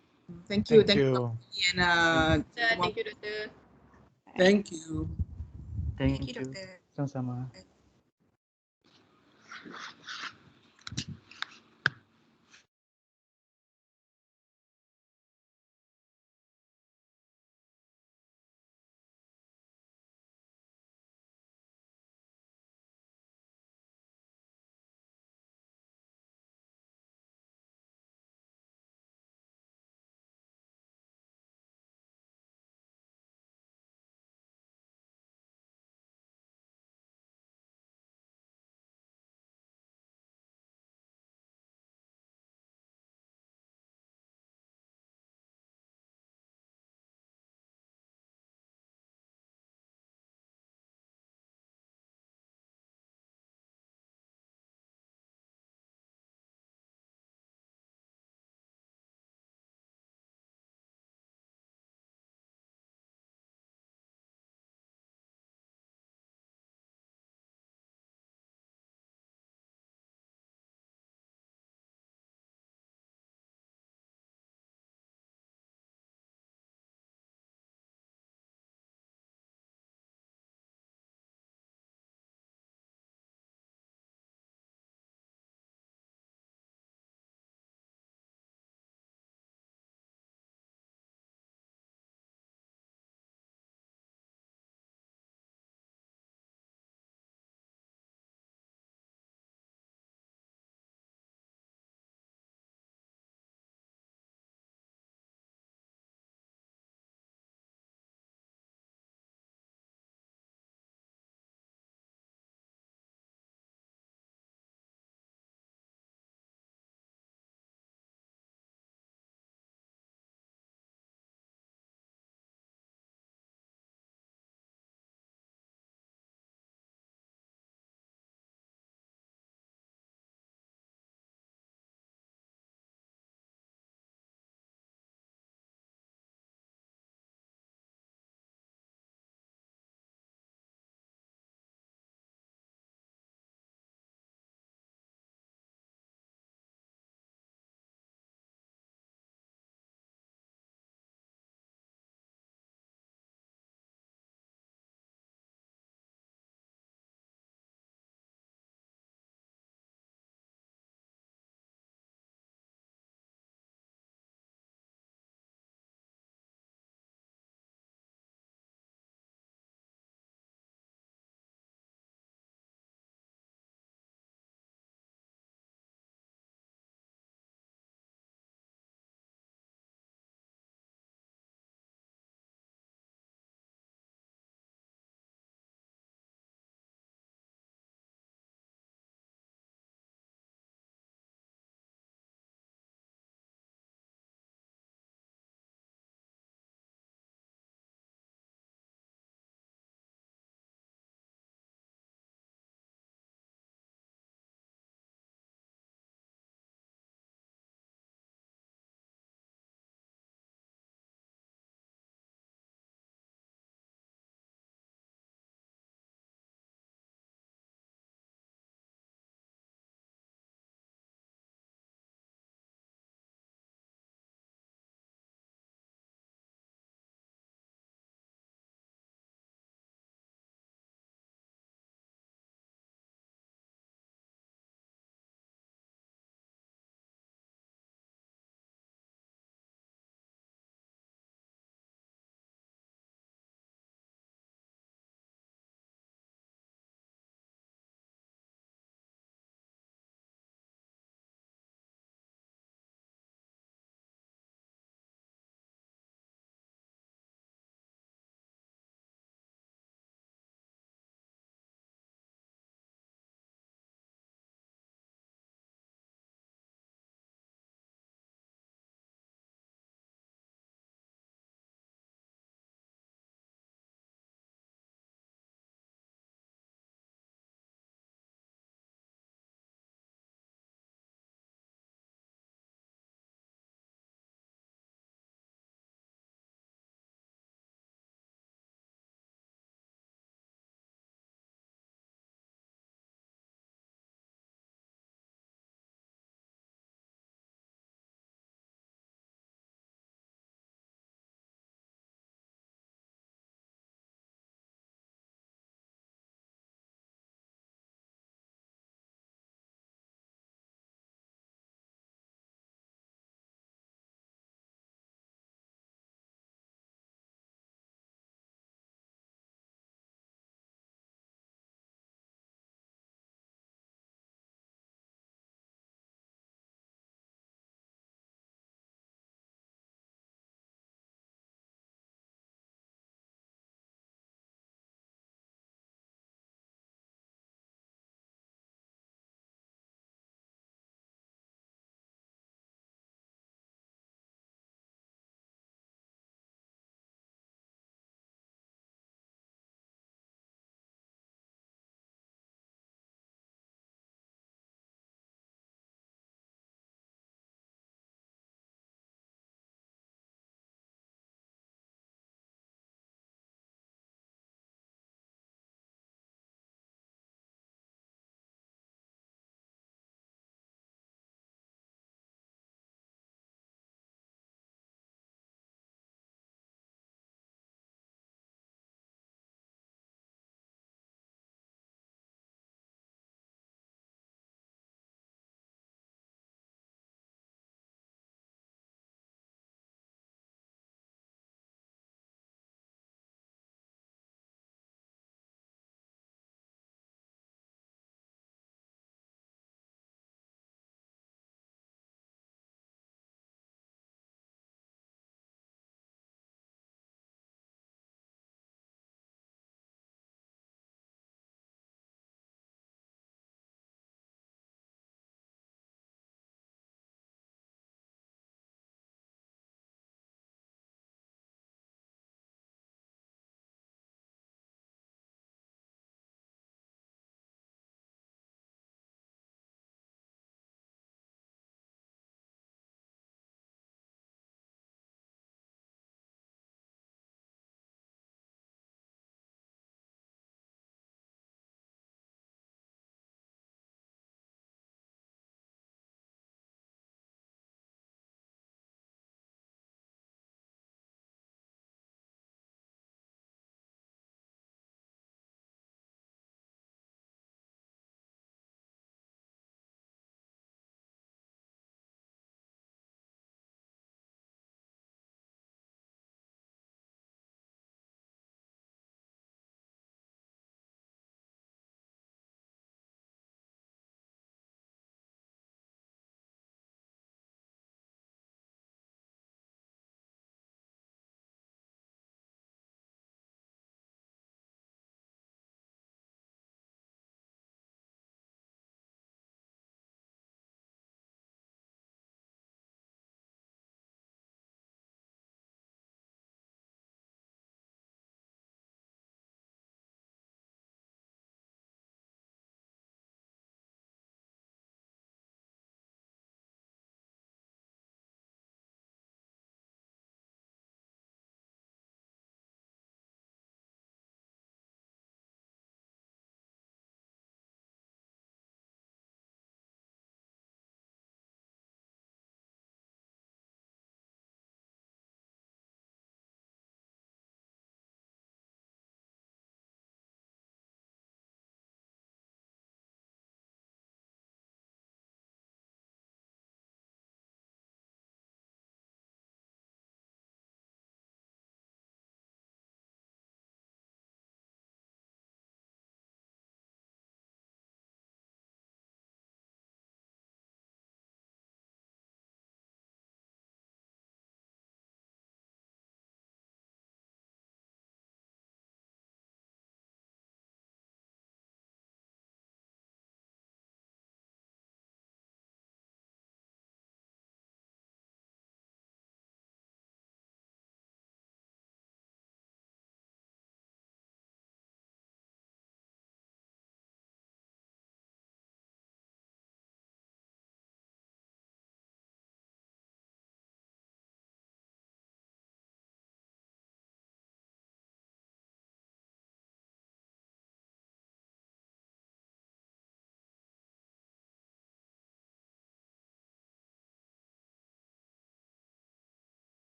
Thank you. Thank you. And Thank you, Doktor. thank you. Thank you, you. Doktor. Sama-sama.